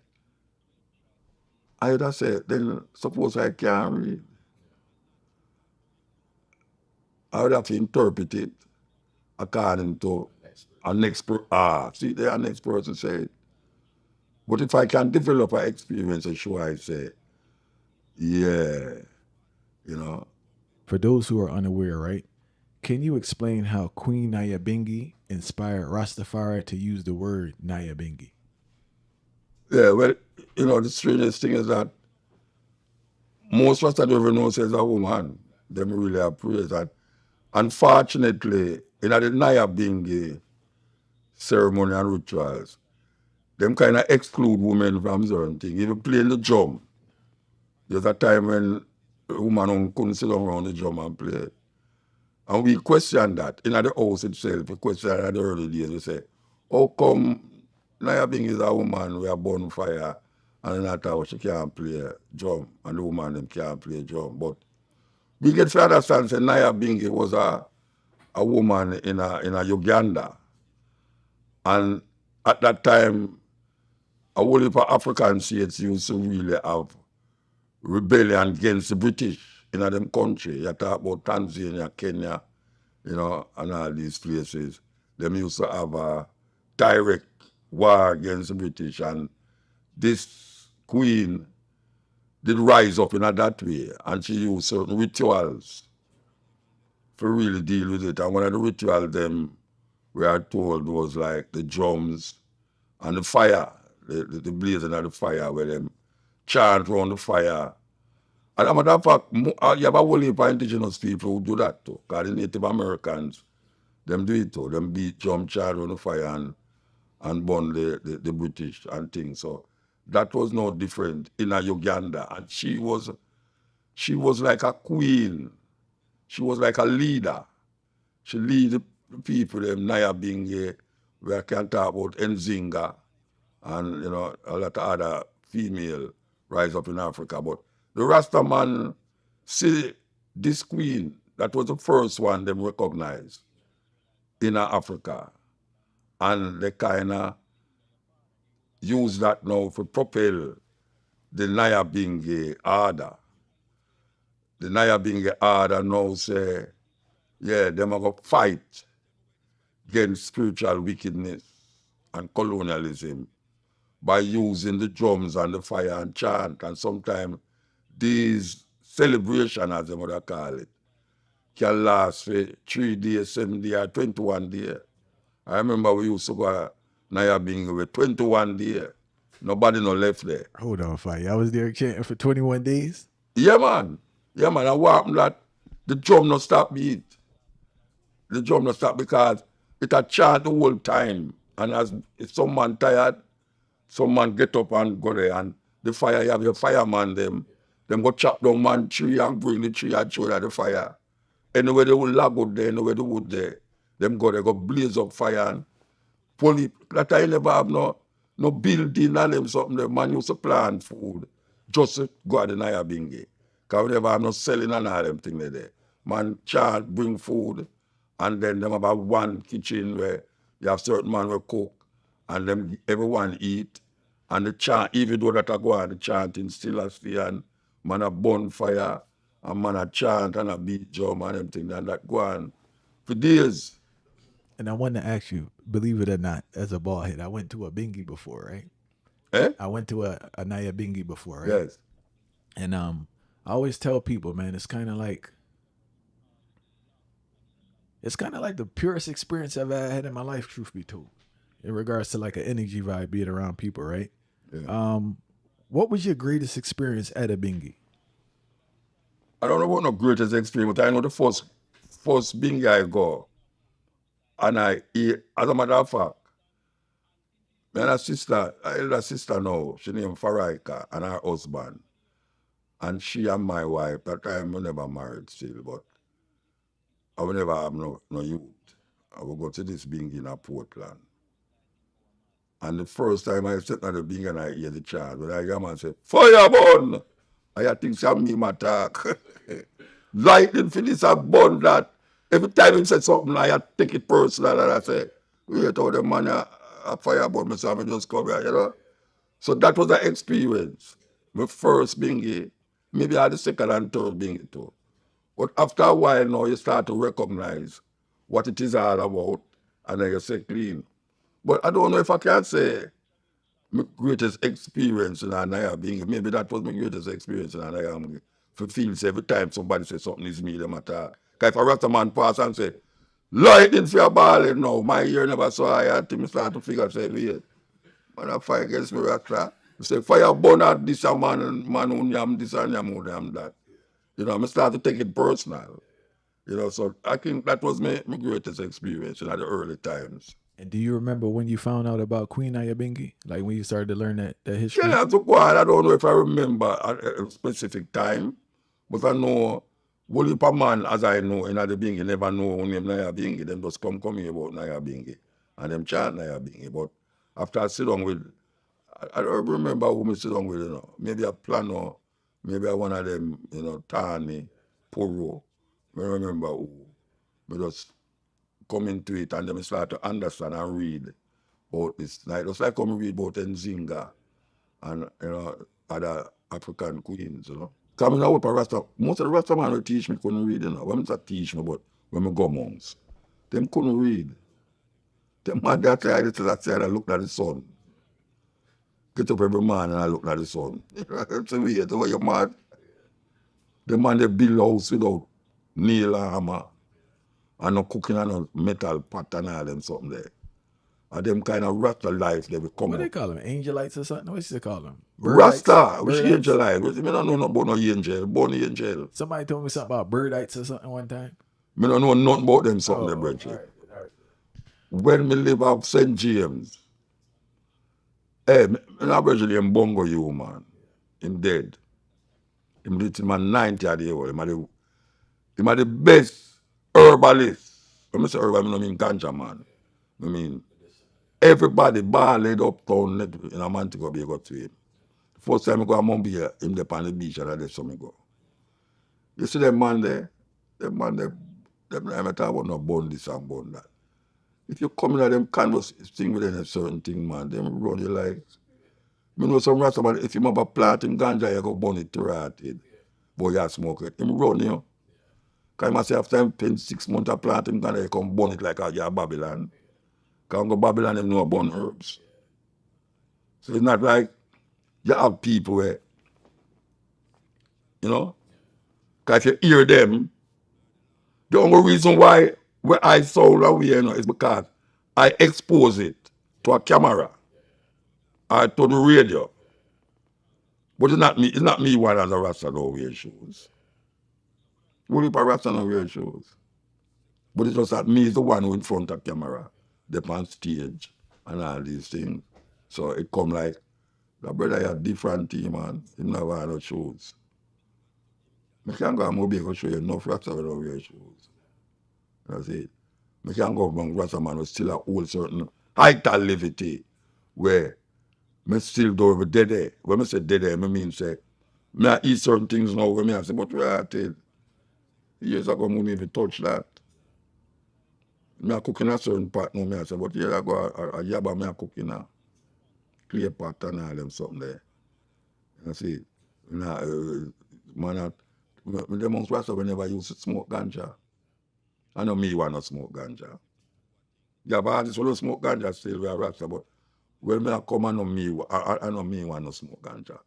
I would have said, then suppose I can't read, I would have to interpret it according to a next person. See, the next person say, but if I can develop an experience and show I say, yeah, you know. For those who are unaware, right? Can you explain how Queen Nyabingi inspired Rastafari to use the word Nyabingi? Yeah, well, you know, the strangest thing is that most Rasta don't even know says a woman. Them really appraise that. Unfortunately, in the Nyabingi ceremony and rituals, them kind of exclude women from certain things. If you play the drum, there's a time when a woman couldn't sit down around the drum and play. And we question that. In the house itself, we question that in the early days. We say, how come Nyabing is a woman with a bonfire and in that house she can't play drum and the woman them can't play drum. But we get to understand that Nyabing was a woman in a Uganda. And at that time, a whole heap of African states used to really have rebellion against the British in them country. You talk about Tanzania, Kenya, you know, and all these places. Them used to have a direct war against the British, and this queen did rise up in that way, and she used certain rituals to really deal with it. And one of the rituals them we are told was like the drums and the fire, the blazing of the fire, where them chant around the fire. And as a matter of fact, you have a whole heap of indigenous people who do that too. Because the Native Americans, them do it too. Them beat drum, chant around the fire and burn the British and things. So that was no different in a Uganda. And she was like a queen. She was like a leader. She lead the people, them Nyabingi, where I can talk about Nzinga and you know a lot of other female rise up in Africa. But the Rasta man see this queen, that was the first one them recognized in Africa. And they kind of use that now to propel the Nyabingi order. The Nyabingi order now say, yeah, them are going to fight against spiritual wickedness and colonialism by using the drums and the fire and chant. And sometimes these celebration, as they would call it, can last for 3 days, 7 days, 21 days. I remember we used to go to Nyabingi with 21 days. Nobody no left there. Hold on, fire. I was there chanting for 21 days. Yeah, man. Yeah, man. And what happened that the drum not stop beat. The drum not stop because it a chant the whole time. And as if some man tired, some man get up and go there. And the fire, you have your fireman, them go chop down man tree and bring the tree and throw at the fire. Anywhere they will log out there, anywhere the wood there, them go there, go blaze up fire and police. That I never have no building and them something. The man used to plant food just to go at the Nyabingi. Because we never have no selling and all them things there. Man chant, bring food, and then them about one kitchen where you have certain man will cook, and them everyone eat. And the chant, even though that I go on, the chanting still a stay, and man a bonfire, and man a chant and a beat drum and them things, and that go on for days. And I wanted to ask you, believe it or not, as a ball head, I went to a bingy before, right? Eh? I went to a Naya bingy before, right? Yes. And I always tell people, man, it's kind of like the purest experience I've ever had in my life, truth be told, in regards to like an energy vibe being around people, right? Yeah. What was your greatest experience at a bingy? I don't know about no greatest experience, but I know the first bingy I go, and I eat, as a matter of fact, my elder sister now, she named Faraika, and her husband. And she and my wife, that time we never married still, but I will never have no youth. I will go to this bingy in Portland. And the first time I sit at the bingy and I hear the chant, when I hear man say, fire burn! I think some me attack. Lightning for this, I burn that. Every time he said something, I take it personal and I say, wait, how the man a fire burn me, so I just come here, you know. So that was the experience. My first bingy, maybe I had the second and third bingy too. But after a while now, you start to recognize what it is all about, and then you say clean. But I don't know if I can say my greatest experience in Anaya being, maybe that was my greatest experience in Anaya. For feels every time somebody says something is me, them attack. Because if a Rasta man pass and say, lightning for your ball now, my ear never saw I until I start to figure, say, wait, man, I fight against me, Rasta. I say, fire burn at this a man who yam this and yam who yam that. You know, I start to take it personal. You know, so I think that was my greatest experience in the early times. And do you remember when you found out about Queen Ayabingi? Like when you started to learn that history? Yeah, to go on, I don't know if I remember a specific time, but I know only per man as I know in the Bingi never know who name Naya Bingi. Them just come here about Naya Bingi and them chant Naya Bingi. But after I sit down with, I don't remember who I sit down with, you know. Maybe a Plano, maybe one of them, you know, Tani, Poro. I don't remember who. I just come into it and then start to understand and read about this. Like, just like come read about Nzinga and, you know, other African queens, you know. Coming out with a Rasta, most of the Rasta man who teach me couldn't read, you know. When I teach me, but when I go monks, them couldn't read. Them man that tried to that side and looked at the sun. Get up every morning and I look at the sun. It's a weird, why you mad? The man they build house without nail and hammer and no cooking and no metal pot and all them something there. And them kind of Rasta life they will come What do they up. call them? Angelites or something? What they call them? Rasta, which Birdites? angel life? I don't know about no angel, born angel. Somebody told me something about birdites or something one time. I don't know nothing about them something there, brethren. All right. When me live up St. James, hey, my brother him bongo you, man. Him dead. Him did him at 90 at the year. Him are the best herbalist. When I say herbal, I don't mean ganja, man. I mean, everybody balled uptown in a Montego Bay go to him. First time I go to Mumbai, him there on the beach and I let some go. You see them man there, them I talk about no bun this and bun that. If you come in at them canvas thing with any certain thing, man, them run you like. You know some rasta man, if you have a plant in ganja, you go burn it to rotted. But you smoke it. Him run you. Because I say after him spend 6 months of planting ganja, you come burn it like a Babylon. Because go Babylon, them know burn herbs. So it's not like you have people where, you know, because if you hear them, the only reason why where I sound away, you know, is because I expose it to a camera or to the radio. But it's not me one as a Rasta don't wear shoes. Only a Rasta don't wear shoes. But it's just that me is the one who in front of camera, the on stage and all these things. So it come like the brother had different team man. He never wear no shoes. I can't go and Mobi show you enough Rasta don't wear shoes. That's it. I can't go among Rasta man who still a hold certain height and levity where me still do over dead there. When I say dead there, I mean say me I eat certain things now when I say, but where I tell years ago I wouldn't even touch that. Me I cook in a certain pot now, me I say, but years ago a yaba me I cook in a clay pot and all them something there. You see, nah, man, the amongst Rasta we never used to smoke ganja. I know me want to smoke ganja. Yeah, but artists will smoke ganja still we are Rasta, but when me I come I know me want to smoke ganja.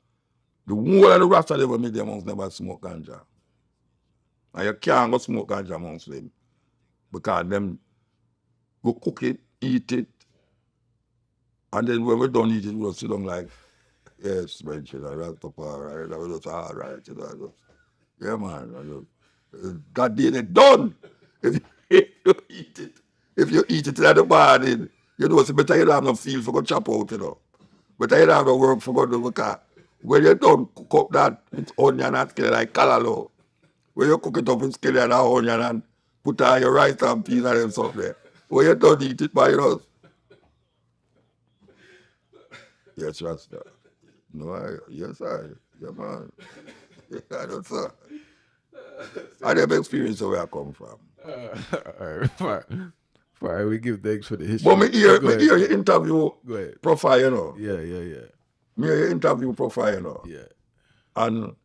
The whole of the Rasta they me the amongst never smoke ganja. And you can't go smoke ganja amongst them. Because them go cook it, eat it, and then when we done eat it, we'll sit down like, yes, man, that's the part, right? That was all right, you know. Yeah, man. That day they done. If you eat it, if you eat it in the morning, you know, it's better you don't have no feel for go chop out, you know. Better you don't have no work for go do because when you done cook up that with onion and skin like callaloo, when you cook it up with skin and onion and put on your rice and peas and stuff there. When you don't eat it by you yes, Rasta. No, yes, yeah, man. I don't know. I never experienced where I come from. All right, we give thanks for the history. But me hear Go your interview Go ahead. profile, you know. Yeah. Me hear your interview profile, you know. Yeah. And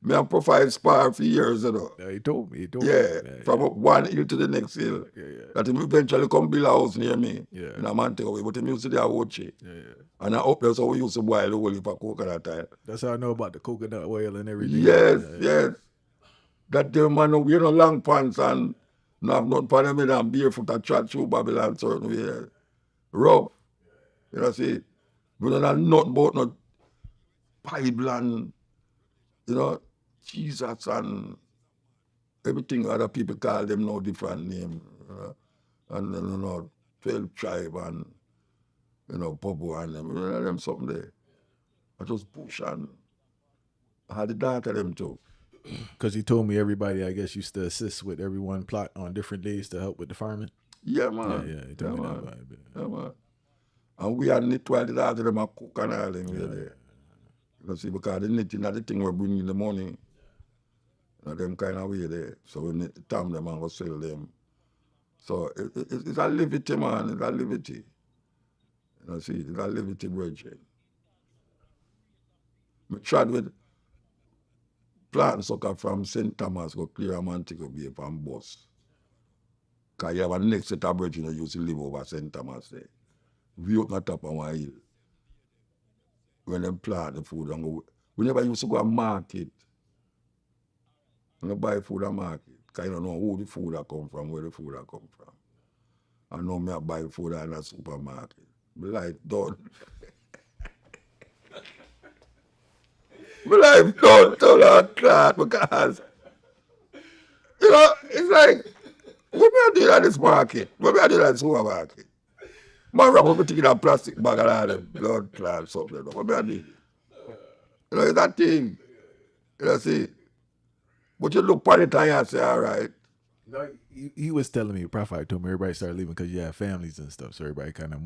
me and profile spar for years, you know. He told me. Yeah, from one hill to the next hill. Yeah. That him eventually come build a house near me. Yeah. In a man take away. But him used to the Awoche. Yeah. And I up there, so we used to boil the whole heap of coconut oil. That's how I know about the coconut oil and everything. Yes. That the man wear no long pants and no have nothing for them in and barefoot and chat through Babylon certain way. Rough. You know, see, we don't have nothing about no Bible and, you know, Jesus and everything other people call them no different name. And, you know, 12 tribe and, you know, Popo and them. You know, them something there. I just push and I had the daughter them too. Because he told me everybody, I guess, used to assist with everyone plot on different days to help with the farming. Yeah, man. Yeah, he told me that vibe. Yeah, man. And we had knit while the daughter them a cook and all them there. You see, because the knitting is the thing we bring in the money. You know, them kind of way there. So we need to tam them and go sell them. So it's a liberty, man. It's a liberty. You know, see, it's a liberty bridge. I tried with plant sucker from St. Thomas go clear a man take a be from bus. Because you have a next set of bridge you know, used to live over St. Thomas there. We up on top of one hill. When them plant the food and go, we never used to go to market. We don't buy food at market. Because you don't know who the food that come from, where the food that come from. I know me I buy food in a supermarket. My life done. My life done till that cloth because, you know, it's like, what me I do at this market? What me I do at the supermarket? Man wrap everything in a plastic bag and all the blood clot something. What me I do? You know, it's that thing. You know, see. But you look upon it and you say, all right. No, he was telling me, Prophet told me everybody started leaving because you have families and stuff. So everybody kind of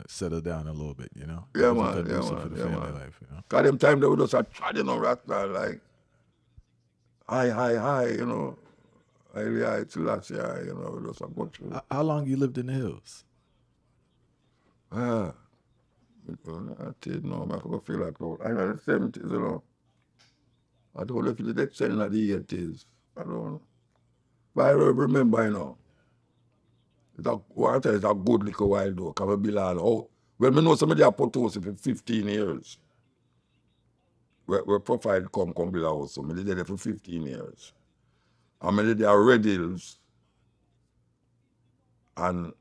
settled down a little bit, you know? Yeah, man. For the family life, you know? Because them time they would just try to know Rasta, like, high, you know. High till last year, you know, just a go through. How long you lived in the hills? I didn't know, I could feel like out. I know the 70s, you know. I don't know if it's the extent of the 80s. I don't know. But I don't remember, you know. What is a good little while though, because we be like, oh, well, I know somebody have put us for 15 years. Where profile come build a house, so I did it for 15 years. And I did the Red Hills, and I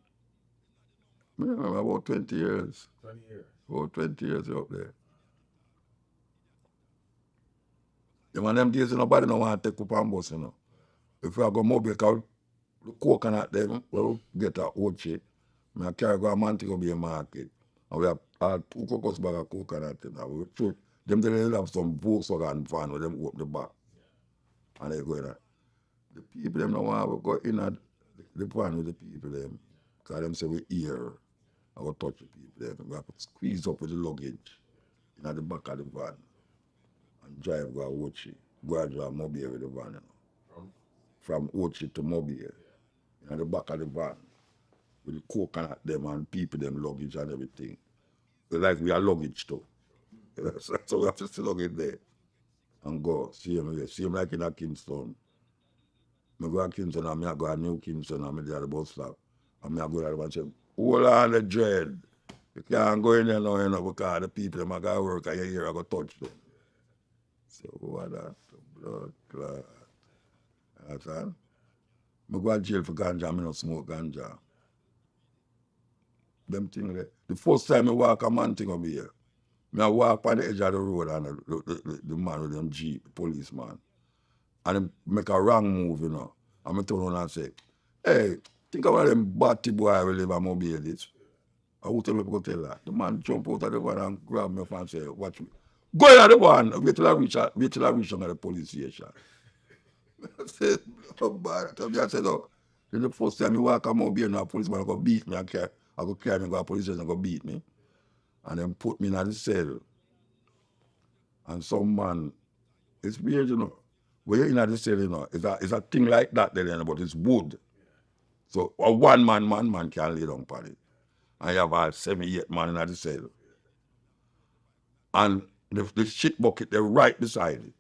remember about 20 years. 20 years. About 20 years up there. Them and them days, nobody don't want to take up and bus, you know. If I go mobile, because the coconut them, well, get a Ochi. I carry go a man to go be a market. And we have 2 cocos bag of coconut. And we shoot. Them they have some Volkswagen van where them open the back. And they go in there. The people them don't want to go in at the van with the people them. Because them say we here. I go touch the people them. We have to squeeze up with the luggage in the back of the van. And drive go a Ochi. Go and drive Mobile with the van, you know. From Ochi to Mobile. In the back of the van. With the coconut them and people them luggage and everything. Like we are luggage too. So we have to still luggage there and go. See him like in a Kingston. I go to Kingston and I go to New Kingston and I there at the bus stop. And I go there and say, hold on the dread. You can't go in there now, you know, because the people them got to work and you hear I go touch them. So what that? Blood clot. You understand? I go to jail for ganja, I don't smoke ganja. Them things there. The first time I walk a man thing over here. I walk on the edge of the road and the man with them Jeep, the policeman. And him make a wrong move, you know. And I turn around and say, hey, think about them batty boy will live a mobile this. I will tell people tell that. The man jump out of the van and grab me up and say, watch me. Go in the van, wait till I reach on the police station. I said, oh bad. I said, oh, the first time you walk a mobile and a policeman go beat me, I go carry me go to police station and go beat me. And then put me in the cell. And some man, it's weird, you know. When you're in the cell, you know, it's a thing like that there, you know, but it's wood. So a one man can lay down on it. And you have all 7, 8 man in the cell. And the shit bucket, they're right beside it.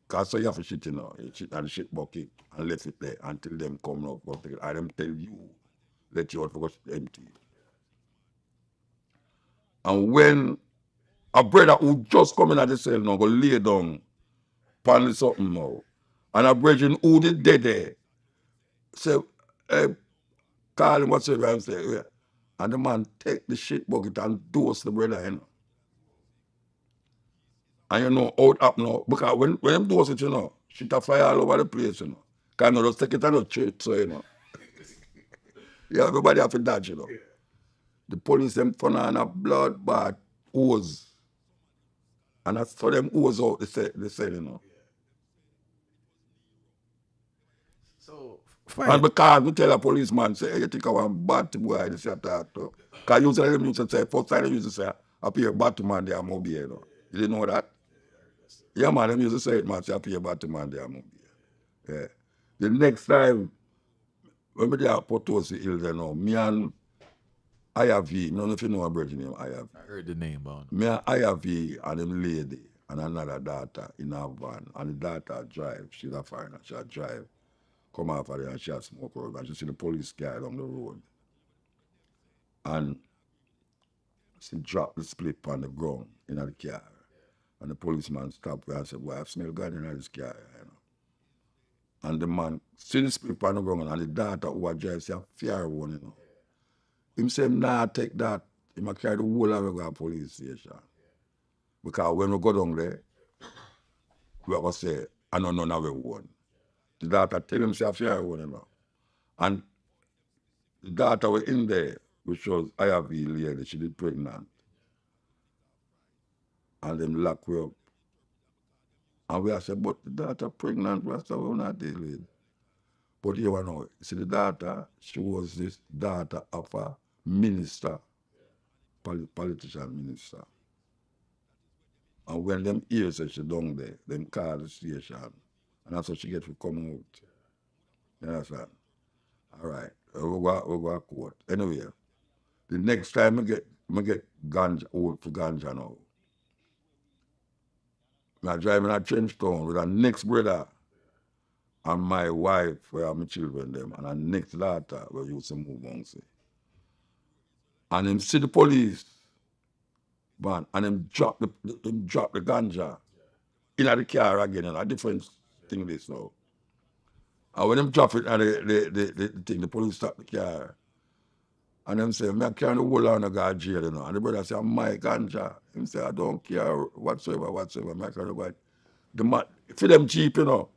Because so you have to shit, you know. You shit on the shit bucket and let it there until them come out. And them tell you, let you out for empty. And when a brother who just come in at the cell now go lay down pan something now, and a brethren who did dead there say, hey, call him whatsoever and say, yeah. And the man take the shit bucket and dose the brother, you know. And you know how it happen now. Because when them dose it, you know, shit a fly all over the place, you know. Because you know, just take it and church, so you know. Yeah, everybody have to dodge, you know. The police them turn on a blood bath hose. And that's for them hose out the cell, you know. So, And because we tell a policeman, say, hey, you think I want bad boy, this you talk to. Because usually them used to say, first time they used to say, I pay a Batman, they are mobile, you know. You didn't know that? Yeah, man, them used to say it, man, say, I pay a Batman, they are mobile. Yeah. The next time, when we there at Potosi Hills, you know, me and IRV, I don't know if you know a virgin name, IRV. I heard the name on. Me and IRV and them lady and another daughter in her van. And the daughter drive, she's a foreigner, she drive. Come off of there and she had smoke out and she see the police car along the road. And she dropped the split on the ground in the car. And the policeman stopped her and said, boy, I smell gun in this car, you know. And the man see the split on the ground and the daughter who was driving, she a fear one, you know. Him say, nah, take that. He might carry the whole of the police station. Because when we go down there, we are going to say, I don't know none of one. The daughter tell him she a fear one, you know. And the daughter was in there, which was IRV lady, she did pregnant. And them lock her up. And we have said, but the daughter pregnant, we have said, we're not dealing. But you know, see the daughter, she was this daughter of a minister, politician minister. And when them hear say she down there, them call the station And that's what she gets to come out. You understand? All right. We go to court. Anyway, the next time I get ganja, out for ganja now. I driving a trench town with a next brother and my wife, where my children them, and a next daughter where used to move on. See. And him see the police van and him drop the ganja in the car again, and a different thing this now. And when him drop it and the thing, the police stop the car. And them say, I can't hold on to go to jail, you know. And the brother say, my ganja. Him say, I don't care whatsoever. I can't go. The man, for them cheap, you know,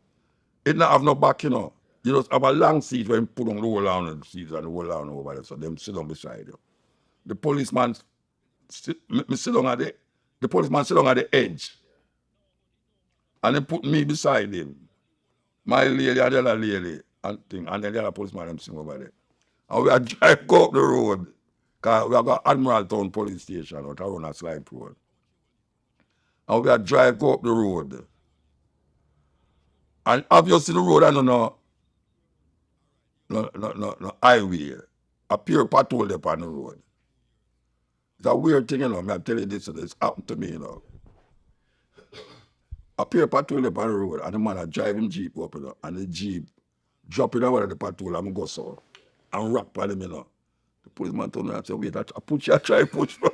it not have no back, you know. You just have a long seat where you put on the whole on the seats and the whole on over there. So them sit down beside you. The policeman sit down at the policeman sit down at the edge. And they put me beside him. My lady and the other lady and thing. And then the other policeman them sitting over there. And we are drive go up the road. Because we have got Admiral Town Police Station out around a slide road. And we are drive go up the road. And obviously the road I don't know no highway. A pure patrol there on the road. It's a weird thing, you know. I tell you this, it's happened to me, you know. A pure patrol there on the road, and the man a driving Jeep up, you know, and the Jeep drop it over the patrol and go so and rock by them, you know. The policeman told me and said, wait, I push you, try push me.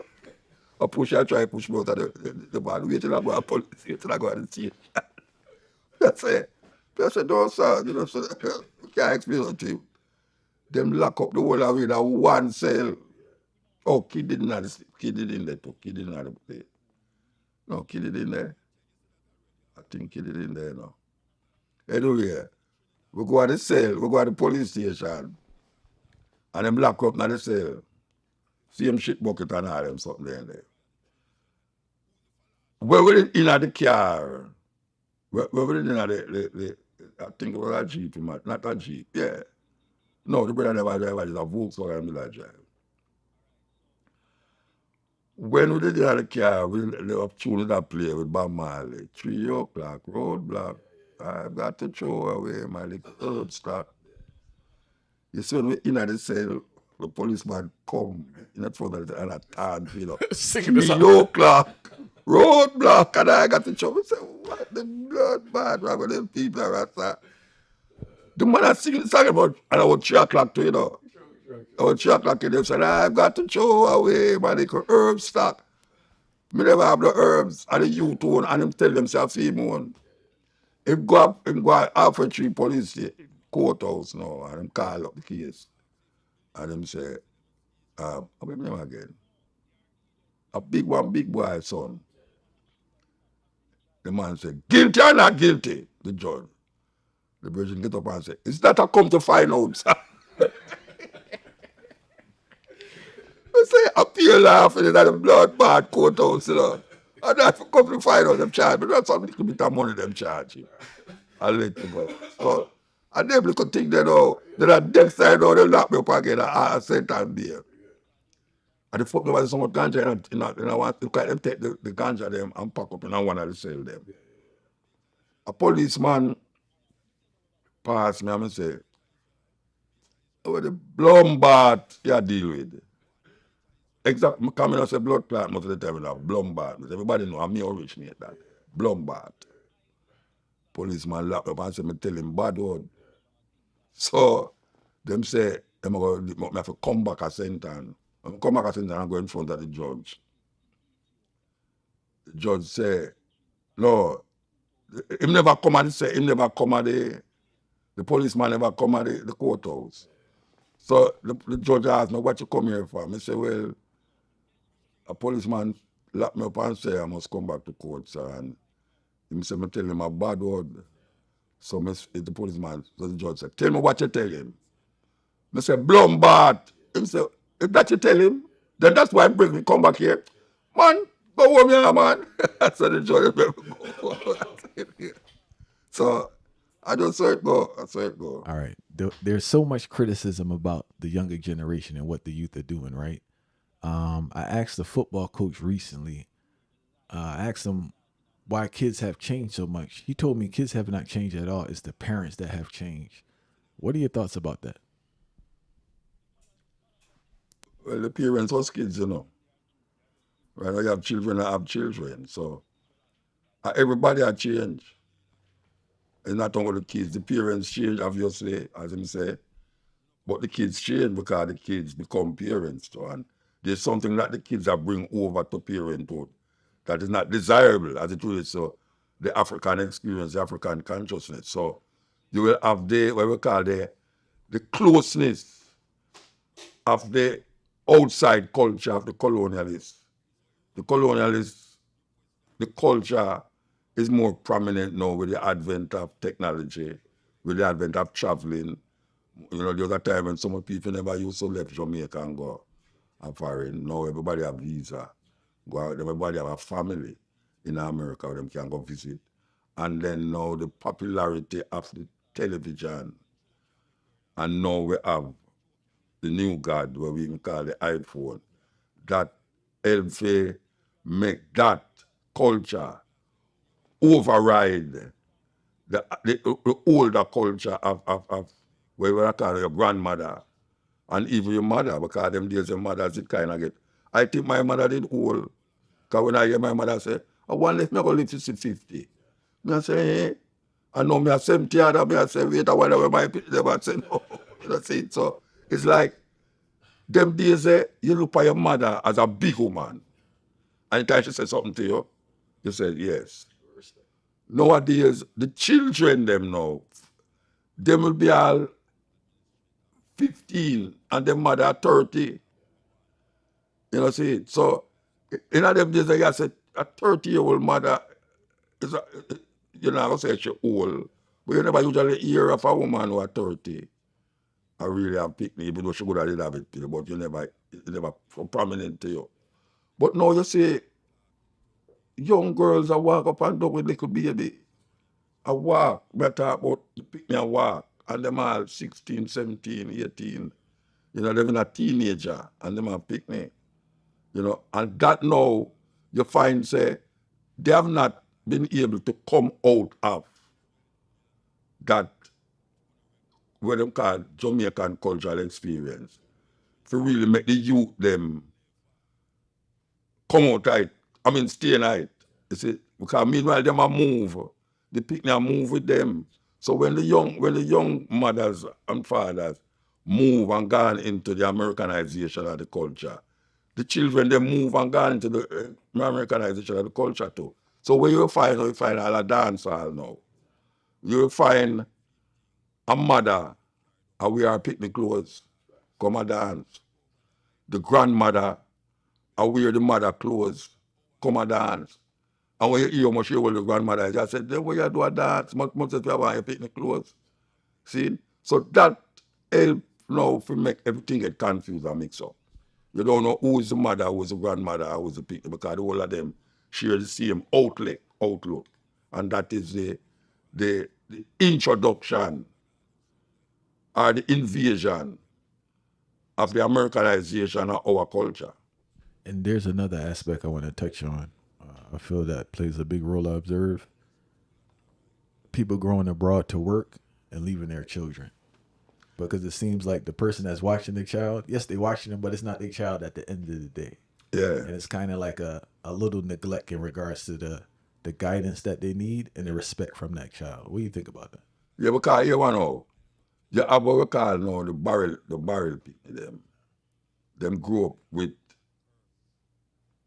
I push you, try push me out of the van. Wait till I go to police, wait till I go to the station. I said, don't sir, you know, so you can't explain to him. Them lock up the whole of it in one cell. Oh, kid didn't have the kid in there too. Kid didn't have the place. No, kid it in there. I think kid it in there now. Anyway, we go to the cell, we go to the police station, and them lock up in the cell. Same shit bucket and all them something there. Where we in the car? Where we in the I think it was a Jeep, not a Jeep, yeah. No, the brother never drive, it's a Volkswagen that drive. When we did in the car, we were tuning that play with Bob Marley. 3 o'clock, roadblock. I've got to throw away my little herb stock. You see, when we in the cell, the policeman come in front of the and a tan, you know. 3 o'clock, roadblock, and I got to throw. We say, what the blood bad, right? When them people are at that. The man I singing the song about, and I was 3 o'clock too, you know. I was 3 o'clock and they said, I've got to throw away my little herb stock. Me never have the herbs and the youth one, and him tell themselves him one. Him go up Alpha Tree Police courthouse now, and him call up the case. And him say, how many name again? A big boy son. The man said, guilty or not guilty? The judge. The virgin get up and say, is that I come to find out, sir? I say, I feel laughing in the blood bad courthouse, you know. And I come to find out them charge, but that's a little bit of money them charge you. A little bit. So, and them little thing they know, they're at next side now, they lock me up again, I sent them there. And the fuck was so much ganja, and I want to them take the ganja them and pack up in one of the sell them. A policeman passed me and say, oh, the Blumbat you deal with. Exactly, coming as a blood clot most of the time, Blumbat. Everybody know, I'm me originate that. Blumbat. Policeman locked up and say, me tell him bad word. So, them say, I'm going to have to come back a sentence. When I come back a sentence, I'm going in front of the judge. The judge say, no, him never come at the policeman never come at the courthouse. So the judge asked me, what you come here for? I say, well, a policeman locked me up and say I must come back to court, sir. And he said, I tell him a bad word. So the policeman, so the judge said, tell me what you tell him. I said, Blumbat. He said, if that you tell him, then that's why I bring me come back here. Man, go home here, man. So the judge go. So I just saw it go. All right. There's so much criticism about the younger generation and what the youth are doing, right? I asked the football coach recently, I asked him, why kids have changed so much. He told me kids have not changed at all. It's the parents that have changed. What are your thoughts about that? Well, the parents was kids, you know. Right? You have children, I have children. So everybody had changed. It's not only the kids. The parents change, obviously, as him say. But the kids change because the kids become parents too. And there's something that the kids are bring over to parenthood that is not desirable as it is. So the African experience, the African consciousness. So you will have the what we call the closeness of the outside culture of the colonialists. The colonialists, the culture is more prominent now with the advent of technology, with the advent of traveling. You know, the other time when some people never used to leave Jamaica and go foreign. Now everybody have visa. Go out, everybody have a family in America where them can go visit. And then now the popularity of the television, and now we have the new God, what we even call the iPhone, that help make that culture override the older culture of what we call your grandmother and even your mother, because them days your mothers did kind of get. I think my mother did old, because when I hear my mother say, I want to live to see 50. Me I say, eh? I know me a 70 other, me I say, wait a while, my people never say no. You know, see? So it's like, them days, you look at your mother as a big woman. Anytime she says something to you, you say yes. Nowadays, the children them now, them will be all 15 and their mother 30. You know, see? So in them days, I say a 30-year-old mother is a, you know, I say she's old, but you never usually hear of a woman who are 30. I really have picked me, even though she could have did have it, but you never so prominent to you. But now you see young girls that walk up and down with little baby. I walk, better about pick me a walk, and them all 16, 17, 18. You know, they're a teenager and them are pick me. You know, and that now you find say they have not been able to come out of that what them call Jamaican cultural experience to really make the youth them come out right. I mean stay night. You see, because meanwhile them a move. The picnic move with them. So when the young mothers and fathers move and gone into the Americanization of the culture, the children they move and gone into the Americanization of the culture too. So where you find all a dance hall now. You will find a mother and wear picnic clothes, come a dance. The grandmother and wear the mother clothes, come a dance. And when you hear how much you the grandmother is, I said, then where you do a dance, much as you have your picnic clothes. See? So that help now to make everything get confused and mix up. You don't know who is the mother, who is the grandmother, who is the picnic, because all of them share the same outlook. And that is the introduction or the invasion of the Americanization of our culture. And there's another aspect I want to touch on. I feel that plays a big role. I observe people growing abroad to work and leaving their children, because it seems like the person that's watching the child, yes, they're watching them, but it's not their child at the end of the day. Yeah. And it's kind of like a little neglect in regards to the guidance that they need and the respect from that child. What do you think about that? Yeah, because you know, you have what we call now the barrel people, them grow up with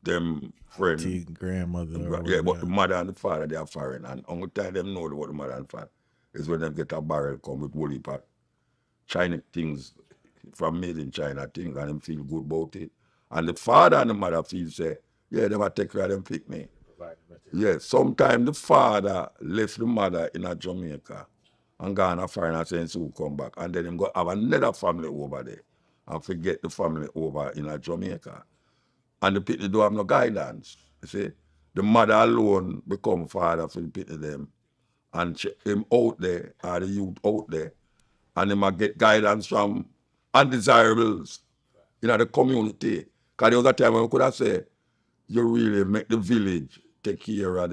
them friend. Auntie, grandmother, or Yeah, whatever. but the mother and the father, they are foreign. And only time them know what the mother and father is when them get a barrel come with woolly pot. China things from made in China things and them feel good about it. And the father and the mother feel say, yeah, they might take care of them pick me. Yeah, sometimes the father left the mother in a Jamaica and gone a foreign and saying so come back. And then him go have another family over there and forget the family over in a Jamaica. And the people don't have no guidance. You see, the mother alone become father for the people them, and him out there, or the youth out there, and him a get guidance from undesirables in the community. Because there was a time when we could have said, you really make the village take care of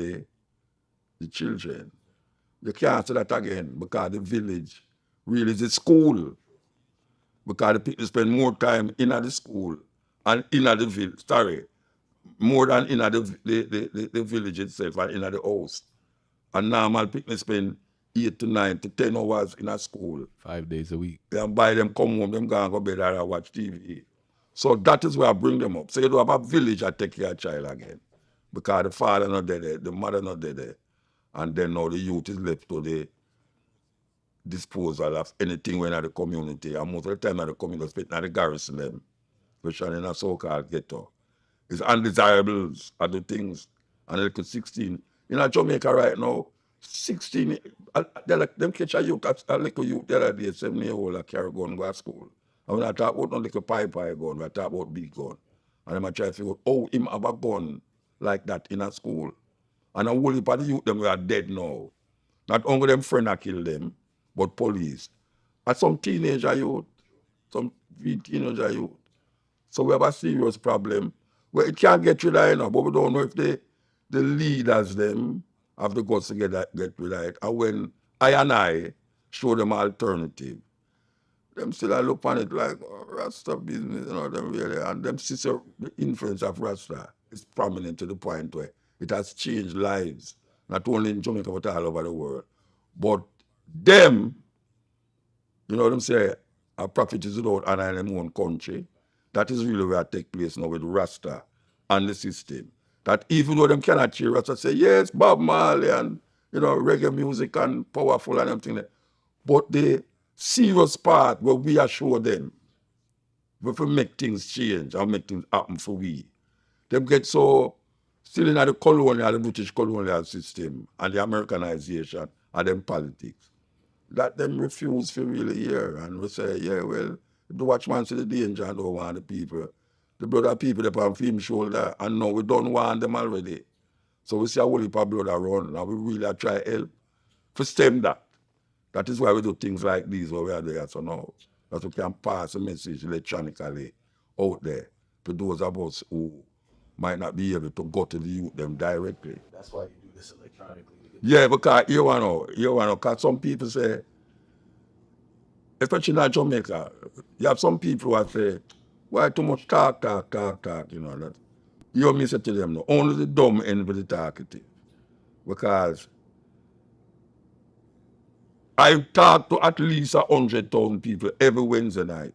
the children. You can't say that again because the village really is a school. Because the people spend more time in the school and in the village. Sorry, more than in the village itself and in the house. And normal people spend 8 to 9 to 10 hours in a school. 5 days a week. And by them come home, them go and go bed and watch TV. So that is where I bring them up. So you don't have a village I take care of child again. Because the father not there, the mother not there. And then now the youth is left to the disposal of anything when at the community. And most of the time at the community, especially at the garrison them, especially in a so-called ghetto. It's undesirables are the things. And they could 16. In Jamaica right now, 16, they're like, them catch a youth, a little youth the other day, 7-year-old, that carry gun go to school. And when I talk about no little pie gun, I talk about big gun. And I'm trying to figure out, oh, him have a gun like that in a school. And a whole heap of the youth, them are dead now. Not only them friend that kill them, but police. And some teenager youth, some teenager youth. So we have a serious problem. Well, it can't get rid of it now, but we don't know if the leaders them have the guts to get rid of it. And when I show them alternative, them still look on it like Rasta business, them really, and them sister the influence of Rasta is prominent to the point where it has changed lives, not only in Jamaica but all over the world. But them, you know what I'm saying, a prophet is without honor in their own country. That is really where it take place now with Rasta and the system. That even though them cannot cheer Rasta, say, yes, Bob Marley and, reggae music and powerful and everything. But the serious part where we assure them, we have to make things change and make things happen for we. Them get so still in the British colonial system and the Americanization and them politics that them refuse to really hear. And we say, yeah, well, the watchman see the danger and don't want the people. The brother people they on film shoulder and now we don't want them already. So we see a whole heap of blood around and we really try help to stem that. That is why we do things like these where we are there so now. That we can pass a message electronically out there to those of us who might not be able to go to the youth them directly. That's why you do this electronically. Yeah, because you know, because some people say, especially in Jamaica, you have some people who say, why too much talk, that. You know me say to them, no, only the dumb end with the talkative. Because I talk to at least 100,000 people every Wednesday night.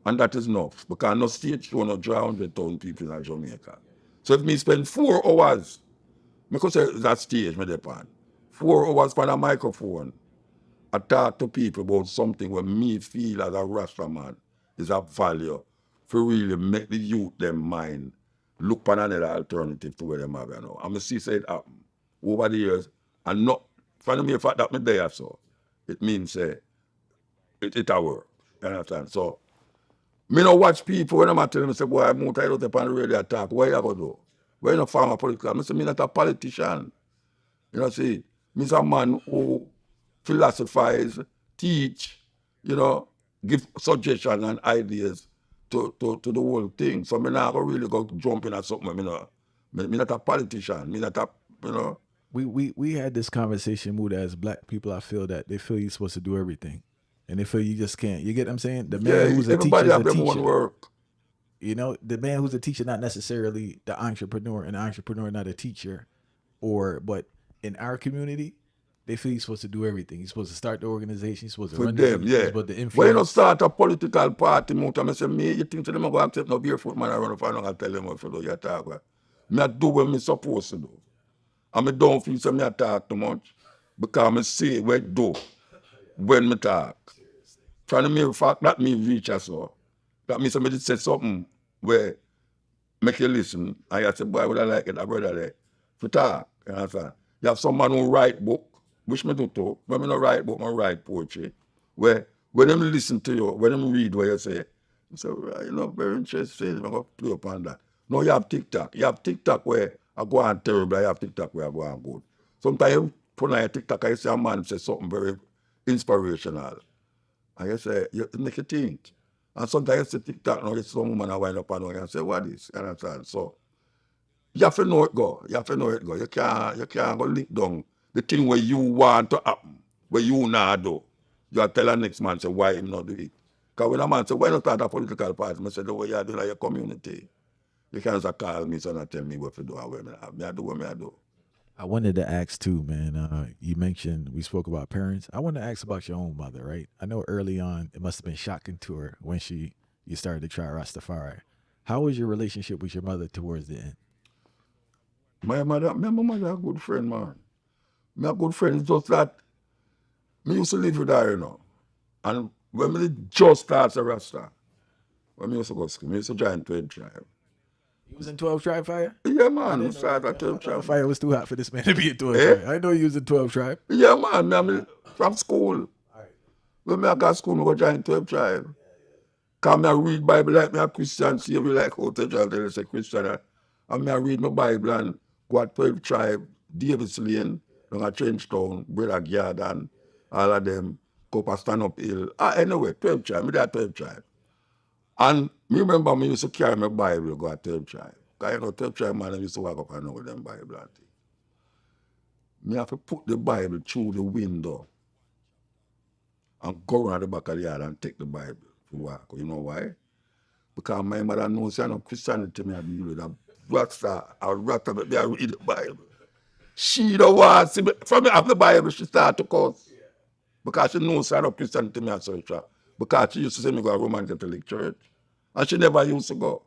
And that is enough. Because no stage show no draw 100,000 people in Jamaica. So if me spend 4 hours, because that stage me depend, 4 hours on a microphone, I talk to people about something where me feel as a Rasta man is a value for really make the youth them mind look for another alternative to where them have now. I'm see say it happen over the years and not from the mere fact that me there so it means it a work. You understand? So me no watch people when I'm telling them say boy muta out up on the radio talk, what you gonna do? Where you no farmer political? I say me not a politician. See, me's a man who philosophize, teach, give suggestions and ideas to the whole thing. So me not really go jump in at something. Me not a politician. Me not a, We had this conversation, Muda, as black people. I feel that they feel you're supposed to do everything, and they feel you just can't. You get what I'm saying? The man who's a teacher everybody is have a their own teacher. work. The man who's a teacher, not necessarily the entrepreneur, and the entrepreneur not a teacher, but in our community, they feel you're supposed to do everything. You're supposed to start the organization. You're supposed to For run them, You're yeah. supposed to When you influence. don't start a political party, I say, me, you think to them, I go accept no barefoot man, I run up and I tell them what to do, you talk about. Me I do what me supposed to do. And me don't feel so me I talk too much. Because me say what I do when me talk. From the mere fact that me reach us so. That means somebody said something where make you listen. And you say, boy, would I like it, a brother there. For talk. You understand? You have someone who write book, which me do too. When me not write book, I write poetry. Where when them listen to you, when them read what you say, you say, right, very interesting. I'm going to play upon that. No, you have TikTok. You have TikTok where I go on terrible, you have TikTok where I go on good. Sometimes you put on your TikTok, I see a man say something very inspirational. And you say, you make you think. And sometimes you see TikTok now, you see some woman I wind up and say, what is? You understand? So You have to know it go. You have to know it go. You can't go lick down the thing where you want to happen, where you not do. You have to tell the next man say why him not do it. Because when a man say, why not start a political party? I say, the way you do like your community. You can't just call me so not tell me what to do and where I do what I do. I wanted to ask too, man. You mentioned we spoke about parents. I wanted to ask about your own mother, right? I know early on it must have been shocking to her when you started to try Rastafari. How was your relationship with your mother towards the end? My mother a good friend, man. Me a good friend. It's just that me used to live with her, you know. And when me just start a Rasta, when me used to go to school, me used to join 12 tribe. You was in 12 Tribe Fire? Yeah, I man, we didn't know start that. at 12 I thought the tribe. fire was too hot for this man to be in 12 Eh? Tribe. I know you was in 12 Tribe. Yeah, man, me from school. When me I got school, me go join 12 tribe. Because I read Bible like me a Christian, see me like how to tell you say Christian. And me I read my Bible and go at 12 tribe, Davis Lane, down at Trenchtown, Brother Garden, all of them, go up Stand Up Hill. Anyway, 12 tribe, me there 12 tribe. And me remember me used to carry my Bible go at 12 tribe. Because you know 12 tribe man I used to walk up and down with them Bible and thing. Me have to put the Bible through the window and go around the back of the yard and take the Bible to walk. You know why? Because my mother knows I'm not Christianity me I deal with a rasta me I read the Bible. She don't want to see me from me have the Bible, she start to curse. Because she knows I'm not Christianity me I search her. Because she used to say me go to Roman Catholic Church. And she never used to go.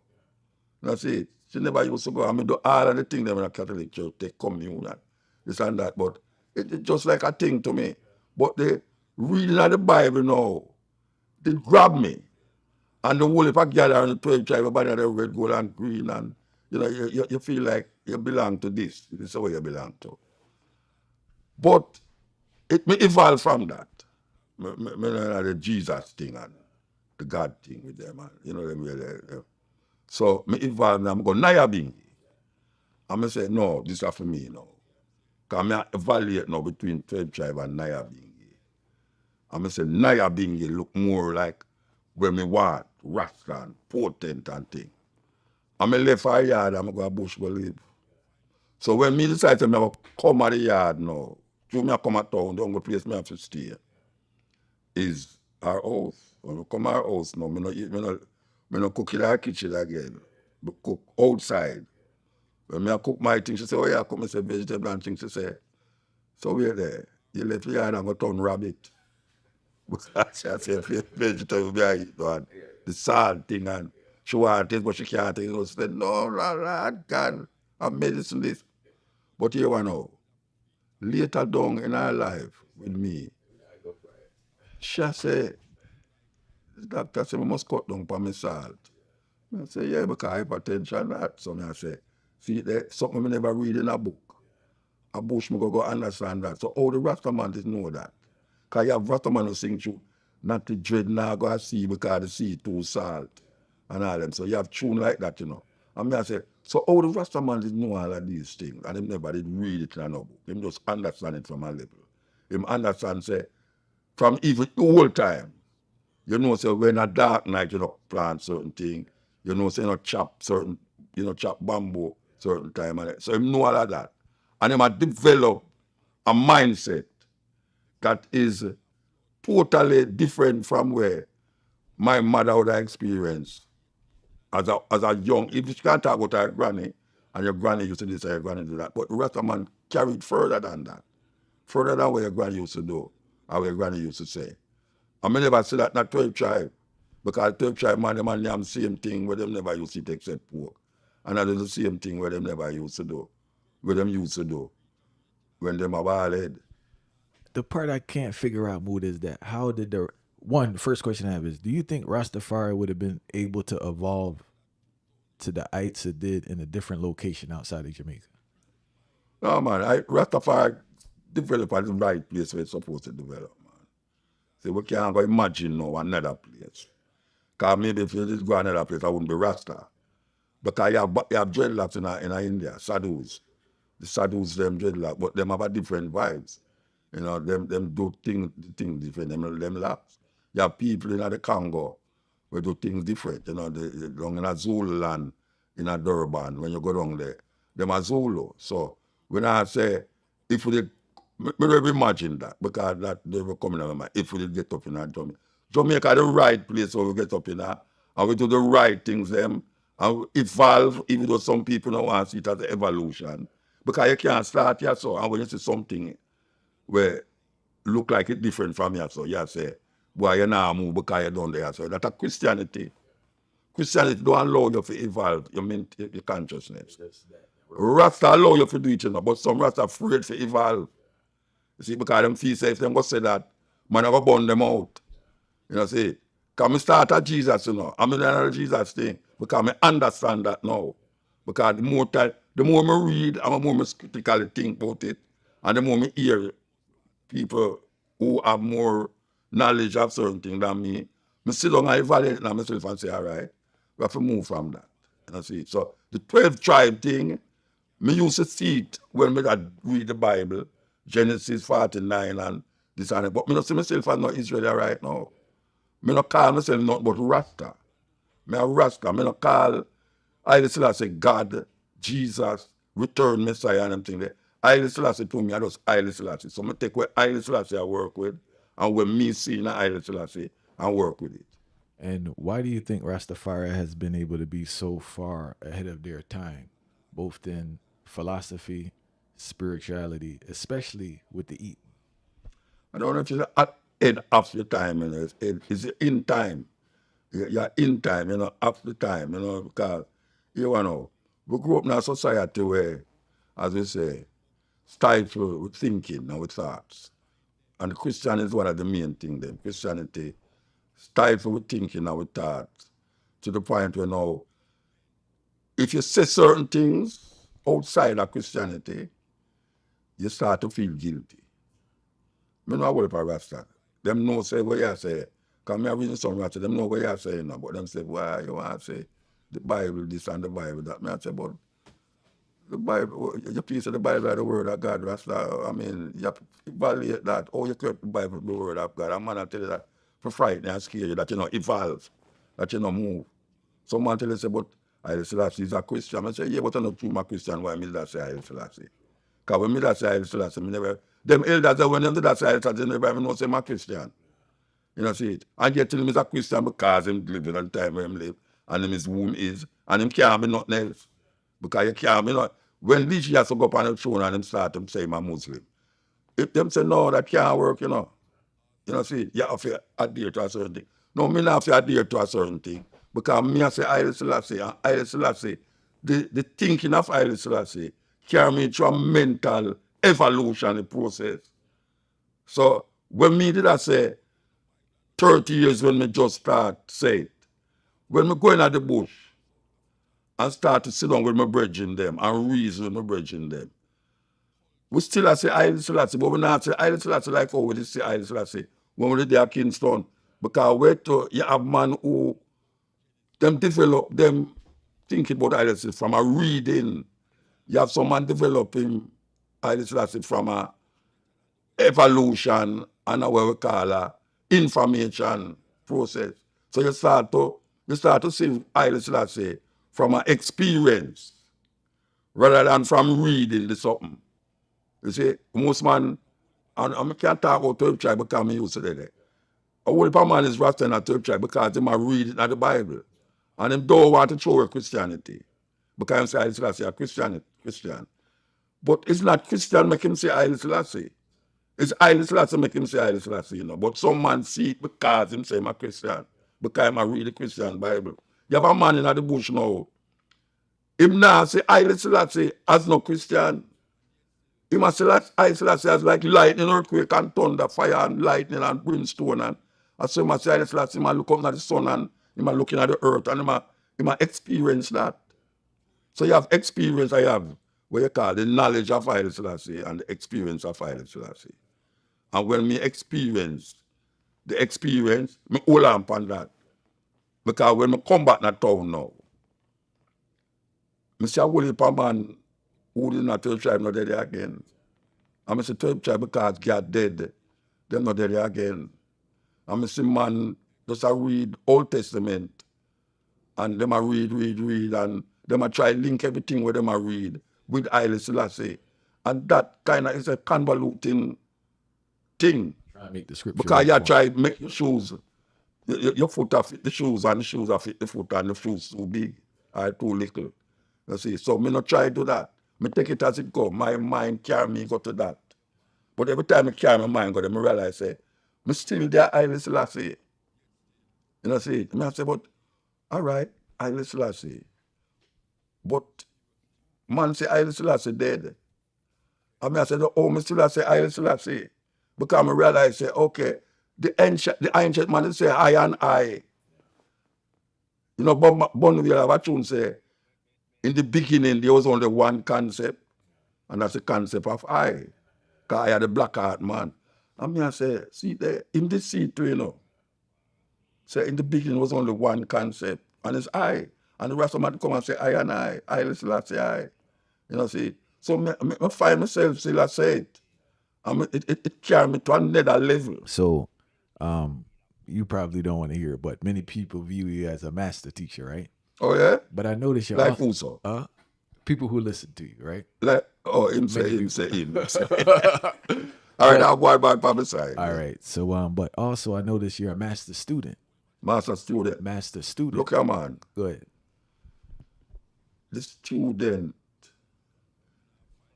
That's it. She never used to go. I mean do all of the things them in a Catholic church, take communion and this and that. But it's just like a thing to me. But the reading of the Bible now, they grab me. And the whole if I gather on the 12 tribe, everybody had red, gold, and green, and you know, you feel like you belong to this. This is where you belong to. But it may evolve from that. Me know the Jesus thing and the God thing with them, and you know them really. So me evolve now, I'm going Naya Bingi. And I say, no, this is for me now. Because I evaluate now between 12 tribe and Naya Bingi. And I say Naya Bingi look more like where me want, Rasta and potent and thing. And I left our yard and I go to bush go live. So when me decide to me come at the yard now, to me come at town, the only place me have to stay is our house. When I come our house now, me no cook in our kitchen again. Me cook outside. When I cook my things, she say, oh yeah, come and say vegetable and things. She say, so we're there. You left the yard and go turn rabbit. Because she say vegetable be I eat one. The salt thing and she want it, but she can't take it. She said, no, God, I'm medicine this. But here one now, later down in her life with me, she say, the doctor say, we must cut down on my salt. I say, yeah, because hypertension that. So I say, see, there's something I never read in a book. A bush me go understand that. So how the Rastaman is know that? Because you have Rastaman who sing through, not the dread now go see because the sea too salt and all them. So you have tune like that, you know. And I say, so how the Rastaman is know all of these things and him never did read it in a book. Him just understand it from a level. Him understand say, from even the whole time, you know, say when a dark night, you know, plant certain thing, you know, say, you know, chop certain, you know, chop bamboo certain time. And so him know all of that. And him a develop a mindset that is totally different from where my mother would have experienced as a young, if you can't talk about her granny, and your granny used to do this, your granny do that. But the rest of man carried further than that. Further than what your granny used to do, or what your granny used to say. I may never say that not 12 tribe. Because 12 tribe man, them and them same thing where them never used to eat except pork. And that is the same thing where them never used to do. Where them used to do. When them are bald head. The part I can't figure out, Mood, is that how did the first question I have is, do you think Rastafari would have been able to evolve to the heights it did in a different location outside of Jamaica? No man, Rastafari develop at the right place where it's supposed to develop, man. See, we can't go imagine now another place. Because maybe if you just go another place, I wouldn't be Rasta. Because you have dreadlocks in India, sadhus. The sadhus, them dreadlocks, but them have a different vibes. You know, them do things different, them laughs. You have people in the Congo who do things different, you know, down in a Zulu land, in a Durban, when you go down there. them are Zulu. So when I say, if we did, me never imagine that, because that never come in my mind. If we did get up in a Jamaica. Jamaica the right place where we get up in a, and we do the right things them, and we evolve, even though some people don't want to see it as evolution. Because you can't start here, so, and when you see something where look like it different from you, so you say, boy, you now move because you don't there. So that's a Christianity. Christianity don't allow you to evolve your consciousness. Rasta allow you to do it, you know, but some Rasta afraid to evolve. You see, because them feel say if them go say that, man, I go burn them out. You know, see, because I start at Jesus, you know, I'm in the Jesus thing, because I understand that now. Because the more I read, and the more I critically think about it, and the more I hear people who have more knowledge of certain things than me, I sit down and evaluate it myself and say, all right, we have to move from that. You know, see, so the 12 tribe thing, me used to see it when I read the Bible, Genesis 49 and this and that. But me not see myself as no Israeli right now. Me not call myself nothing but Rasta. Me a Rasta. Me not call Haile Selassie God, Jesus, return Messiah and them thing there. Haile Selassie to me, I just Haile Selassie. So I take what Haile Selassie I work with and when me see in Haile Selassie and work with it. And why do you think Rastafari has been able to be so far ahead of their time, both in philosophy, spirituality, especially with the eat? I don't know if it's at end of your time, you know, it's in time. You're in time, you know, after time, you know, because you know, we grew up in a society where, as we say, stifle with thinking and with thoughts. And Christianity is one of the main things then. Christianity stifle with thinking and with thoughts to the point where now, if you say certain things outside of Christianity, you start to feel guilty. Me know what about Rasta. Them know say what you say. Because me reading some Rasta, them know what you say now. But them say, why you want to say the Bible this and the Bible that. Me I say, but the Bible, you piece of the Bible are the word of God, Rasta. I mean, you have to evaluate that. Oh, you create the Bible the word of God. I'm gonna tell you that for frighten and scare you, that you know evolve, that you know move. Someone tell you say, but Haile Selassie is a Christian. I say, yeah, but I'm not true my Christian, why me that say Haile Selassie? Because when me that say Haile Selassie, me never, them elders when them do that say Haile Selassie, they never even know say I'm a Christian. You know, see it. And yet tell him he's a Christian because him living at the time where him live, and him his womb is, and him can't be nothing else. Because you can't be not. When Lichi has to go up on the throne and him start to say I'm a Muslim. If them say no, that can't work, you know. You know, see, you have to adhere to a certain thing. No, me not have to adhere to a certain thing. Because me I say Haile Selassie, and Haile Selassie, the thinking of Haile Selassie carry me through a mental evolution process. So when me did I say 30 years when me just start say it, when me go in at the bush and start to sit down with my brethren them and reason with my brethren them, we still I say Haile Selassie, but we not say Haile Selassie like how we say Haile Selassie when we there at Kingston. Because where to you have man who them develop them thinking about Haile Selassie from a reading. You have some man developing Haile Selassie from a evolution and a what we call a information process. So you start to see Haile Selassie from an experience rather than from reading the something. You see, most man, and I can't talk about 12 tribe because I'm used to that. A whole heap of man is Rasta in a 12 tribe because they read it in the Bible. And them don't want to throw away Christianity. Because I'm saying Haile Selassie a Christian. But it's not Christian make him say Haile Selassie. It's Haile Selassie make him say Haile Selassie, you know. But some man see it because him say I'm a Christian. Because I'm a read the Christian Bible. You have a man in the bush now. Him now say Haile Selassie as no Christian. He must say Haile Selassie as like lightning, earthquake and thunder, fire and lightning and brimstone. And so he must say Haile Selassie, he must look up at the sun and he must looking at the earth and he must experience that. So you have experience, I have what you call the knowledge of Haile Selassie and the experience of Haile Selassie. And when me experience the experience, me hold on upon that. Because when me come back to town now, I see a whole heap of man who is not 12 tribe not dead again. And I say 12 tribe because God dead, them not dead again. And I see man just a read Old Testament and them a read, and them a try link everything where them a read with Haile Selassie. And that kind of is a convoluting thing. Try to make the scripture Because make you point. try to make your shoes, your foot are fit the shoes, and the shoes are fit the foot, and the shoes too big or too little. You see, so me not try to do that. Me take it as it go. My mind carry me go to that. But every time I carry my mind go there, me realize say, me still there Haile Selassie. You know, see, me I say, but all right, Haile Selassie. But man say Haile Selassie dead. And me I say, oh, me still I say Haile Selassie. Because I realize say, okay, the ancient man say I and I. You know, Bonville have a tune say, in the beginning there was only one concept, and that's the concept of I. Because I had a black heart man. And me I say, see there, in this seat too, you know. Say in the beginning was only one concept, and it's I. And the rest of them come and say I and I Selassie I. You know, see. So I find myself still I say it. And it carry me to another level. So, you probably don't want to hear it, but many people view you as a master teacher, right? Oh yeah? But I notice you're Like who so? people who listen to you, right? Like him say. All right, I'll go by the side. All right. So, but also I notice you're a master student. Master student. Master student. Look here, man. Go ahead. The student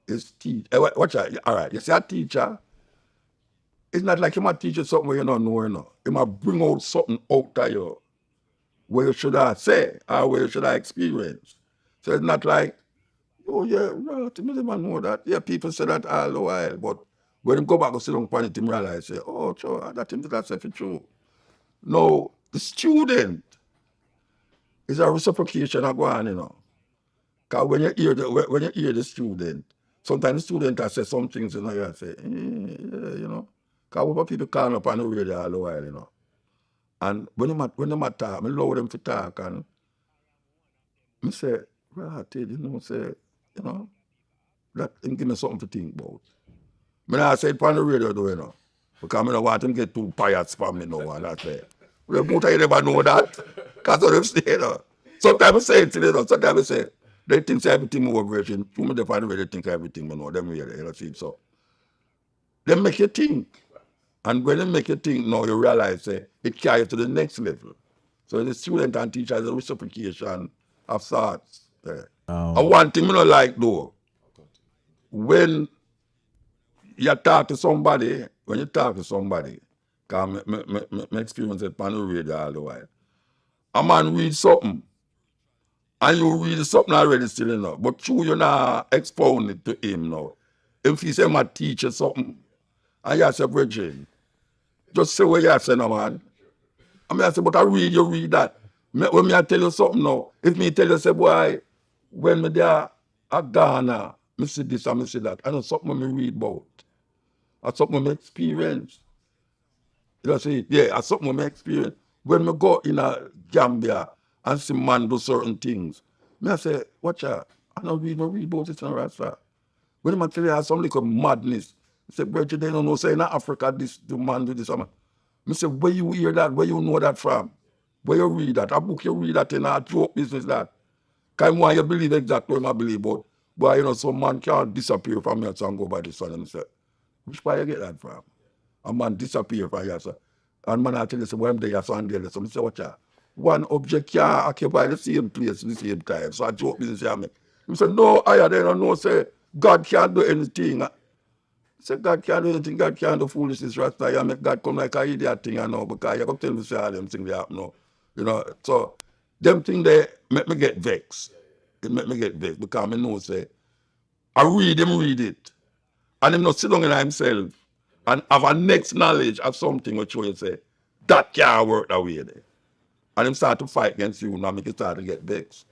is watch out. All right, you see a teacher, it's not like he might teach you something where you don't know, you know. He might bring out something out of you where you should have say or where you should have experience. So it's not like, oh yeah, right, me never know that. Yeah, people say that all the while, but when him go back and sit down upon it, him realize, say, oh, sure, that him that's if it's true. No, the student is a reciprocation of going, you know. Because when you hear the student, sometimes the student has said some things, you know, you say, yeah, you know. Because what people call up on the radio all the while, you know. And when them talk, I allow them to talk, and I say, right, you know, say, you know, that him give me something to think about. I not say it on the radio though, you know. Because I don't want him to get too pious for me now, and that's it. The muta you never know that. Because of them say, you know. Sometimes I say it, you know, sometimes I say, they think everything over version. Too many of them really think everything, you know, them really, you know, see. So, they make you think. And when they make you think, now you realize it carries you to the next level. So the student and teacher is a reciprocation of thoughts. And one thing I don't like though, when you talk to somebody, because my experience it on the radio all the while, a man reads something, and you read something already still, you know, but you not expound it to him now. If he say, my teacher something, and you say, Virgin, just say what you say, no, man. I say, but you read that. When I tell you something now, if me tell you, say, boy, when me there at Ghana, me see this and me see that, I know something when me read about. That's something when me experience. You know, see, yeah, that's something when me experience. When me go in a Gambia and see man do certain things, me I say, watch out, I don't read about this and Rasta. When I tell you some little madness, I say, Bridget, they don't know, say in Africa, this the man do this. I say, where you hear that? Where you know that from? Where you read that? A book you read that in a joke business that. Because why you believe exactly what I believe, but you know, some man can't disappear from here and go by the sun and say, which part you get that from? A man disappear from here, sir. And man I tell you, say, well, I'm there, so I'm there. So I say, watch out. One object can't occupy the same place at the same time. So I joke business I make. He said, no, I don't know, say, God can't do anything. I say, God can't do anything, God can't do foolishness, Rasta. You make God come like an idiot thing, you know, because you come tell me, say, all them things they happen now. You know, so them things they make me get vexed. It make me get vexed because I know, say, I read it. And him not sit down in himself and have a next knowledge of something which you say, that can't work that way there. And him start to fight against you and make you start to get vexed.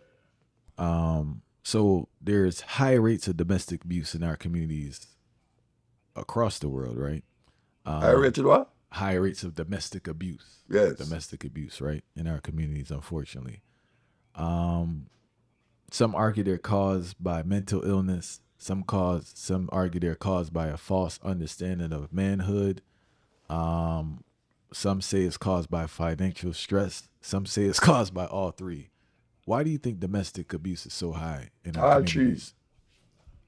So there's high rates of domestic abuse in our communities across the world, right? I rated what? High rates of domestic abuse. Yes. Domestic abuse, right? In our communities, unfortunately. Some argue they're caused by mental illness. Some argue they're caused by a false understanding of manhood. Some say it's caused by financial stress. Some say it's caused by all three. Why do you think domestic abuse is so high in our communities?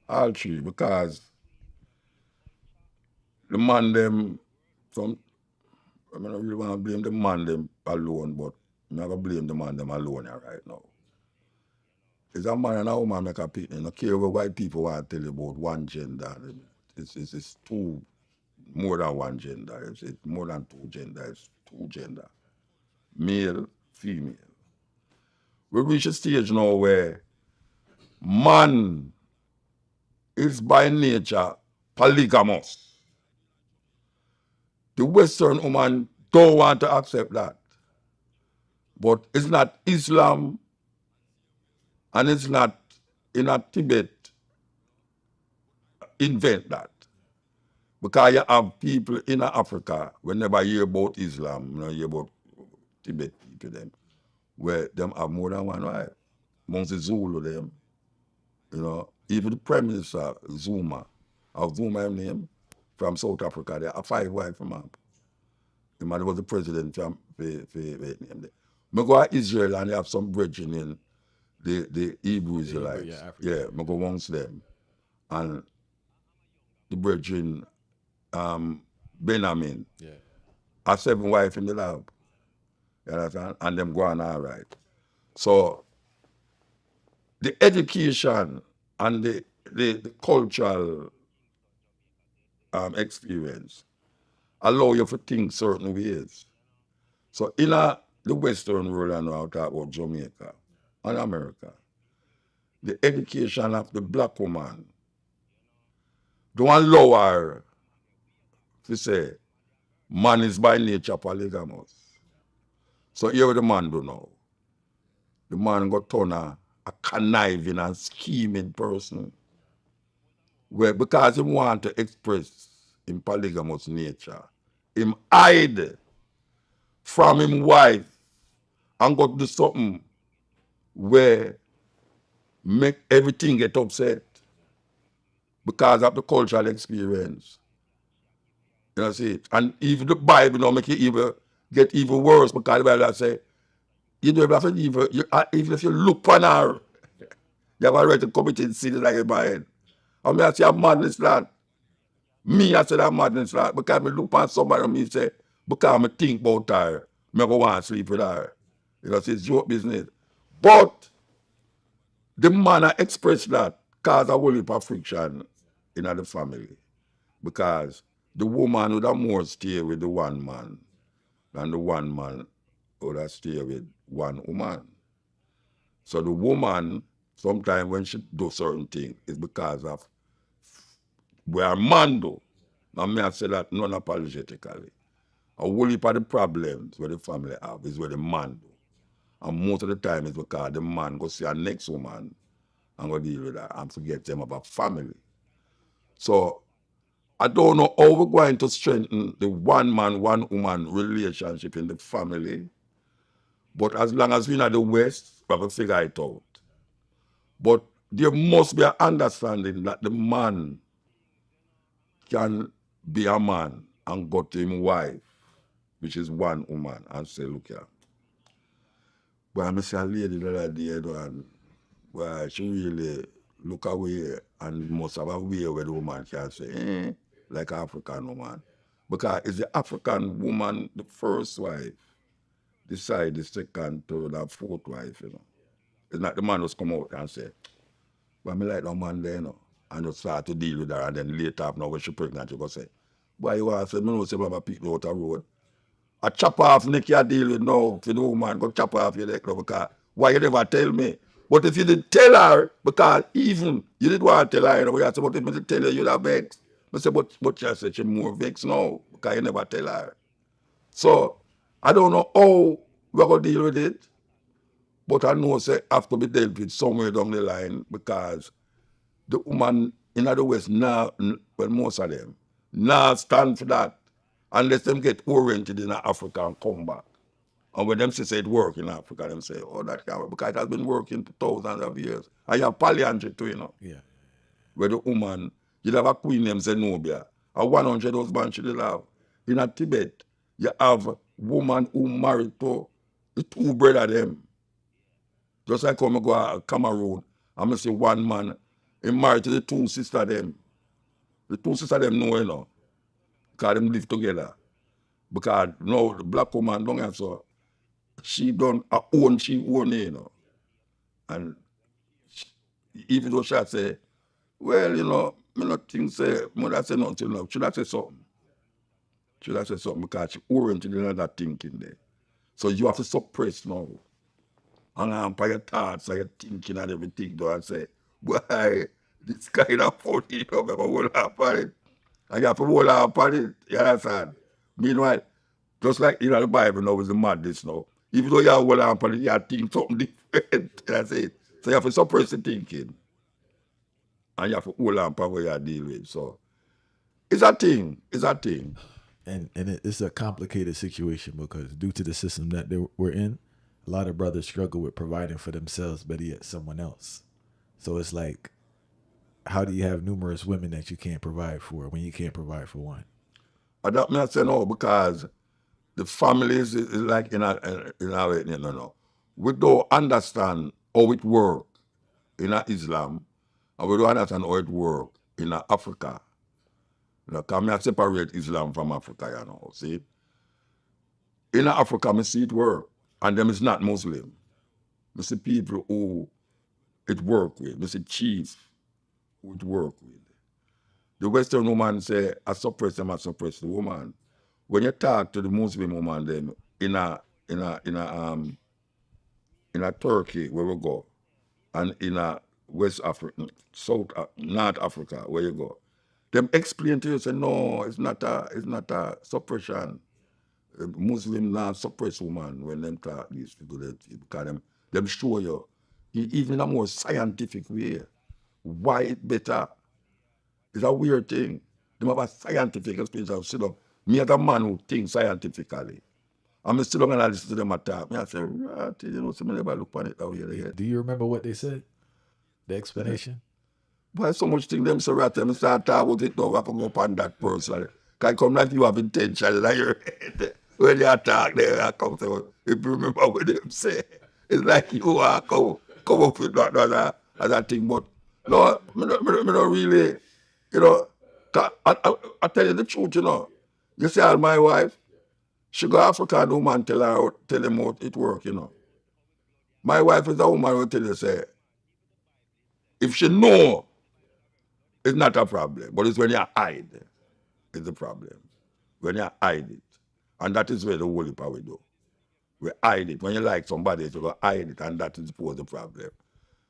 All three, because the man them, some, I don't really want to blame the man them alone, but I'm not going to blame the man them alone here right now. It's a man and a woman make a picnic. No care what white people want to tell you about one gender. It's two, more than one gender. It's more than two gender. It's two gender. Male, female. We reach a stage now where man is by nature polygamous. The Western woman don't want to accept that. But it's not Islam and it's not in a Tibet invent that. Because you have people in Africa, we never hear about Islam, we never hear about Tibet people them, where them have more than one wife. Amongst the Zulu them, you know, even the Prime Minister, Zuma, of Zuma name, from South Africa, there are 5 wives from him. The man was the president from Vietnam. I go to Israel and they have some brethren in the Hebrew Israelites. Yeah, I go amongst them. And the brethren, Benjamin, have 7 wives in the lab. You understand? And them go on all right. So the education and the cultural experience allow you to think certain ways. So in the Western world, I know I talk about Jamaica and America, the education of the black woman don't allow her to say, man is by nature polygamous. So here what the man do now. The man got turn a conniving and scheming person. Where because he want to express in polygamous nature, him hide from him wife and go do something where make everything get upset because of the cultural experience. You know, see it? And even the Bible now make it even get even worse because the Bible say, you don't have to even if you look on her, you have already committed sin like a man. I mean, I say I'm mad in this land. Me, I said I'm mad in this land because I look on somebody and me say, because I think about her, I go want to sleep with her. You know, see, it's your business. But the man I express that cause a whole heap of friction in the family. Because the woman would have more stay with the one man than the one man would have stay with one woman. So the woman, sometimes when she do certain things, it's because of where a man do. Now me I say that non-apologetically. A whole heap of the problems where the family have is where the man do. And most of the time it's because the man go see a next woman and go deal with her and forget them about family. So I don't know how we're going to strengthen the one man, one woman relationship in the family. But as long as we're in the West, we have to figure it out. But there must be an understanding that the man can be a man and go to his wife, which is one woman, and say, look here. Well, I see a lady the other day, and well, she really look away and must have a way where the woman can say, like African woman. Because it's the African woman, the first wife, decide the second, third, and fourth wife, you know. It's not the man who's come out and say, well, me like that man there, you know, and just start to deal with her, and then later, now when she pregnant, you go say, why you want to say, me know say, Baba people out the road. I chop off neck you deal with now, for the woman, go chop off your neck now, because why you never tell me? But if you didn't tell her, because even you didn't want to tell her, you know, you say, but if I didn't tell her, you'd have vexed. I say, but she said she's more vexed now, because you never tell her. So, I don't know how we're going to deal with it, but I know say have to be dealt with somewhere down the line, because the woman in the West now, well, most of them, now stand for that unless them get oriented in Africa and come back. And when them say it work in Africa, them say, oh, that can't work, because it has been working for thousands of years. And you have polyandry too, you know. Yeah. Where the woman, you have a queen named Zenobia, a 100 husband she will have. In a Tibet, you have woman who married to the 2 brother them. Just like when I go to Cameroon, I'm going to see one man, He married to the two sister them. The two sister them know, you know, because them live together. Because now the black woman don't have so she don't own she own it, you know. And she, even though she say, well, you know, me not think say mother say nothing, you know. Should I say something? Should I say something? Because she oriented in that thinking there. So you have to suppress now. And by your thoughts and your thinking and everything, though, and say, boy, this kind of funny, you know, I hold up on it. And you have to hold up on it, you understand? Meanwhile, just like in the Bible now is the madness now. Even though you have hold up on it, you think something different. That's it. So you have to suppress the thinking. And you have to hold on to what you deal with. So it's a thing. It's a thing. And it's a complicated situation because due to the system that we're in, a lot of brothers struggle with providing for themselves, but yet someone else. So it's like, how do you have numerous women that you can't provide for when you can't provide for one? I don't mean to say no because the families is like in a way, no. We don't understand how it works in Islam, and we don't understand how it works in Africa. You know, because I separate Islam from Africa, you know, see? In Africa, I see it work, and them is not Muslim. I see people who it work with. I see chiefs who it work with. The Western woman say, I suppress them, I suppress the woman. When you talk to the Muslim woman, then in a Turkey where we go, and in a West Africa, North Africa where you go, them explain to you say no, it's not a suppression. Muslim not suppress woman when them talk these people because them show you even in a more scientific way why it better. It's a weird thing. Them have a scientific explanation. Sit up. Me as a man who thinks scientifically. I'm still going to listen to them attack. Me I say, right, you know, so me never look on it out here yet. Do you remember what they said? The explanation? Why so much thing them so right them start talking about it now, I can go upon that person. Can come like you have intention in your head. When you attack there, I come to if you remember what them say. It's like you are come up with that as a thing. But no, me not really, you know, I tell you the truth, you know. You see my wife, she go African woman tell him how it work, you know. My wife is a woman who tell you say, if she know, it's not a problem. But it's when you hide, it's the problem. When you hide it. And that is where the holy power do. We hide it. When you like somebody, you go hide it, and that is the problem.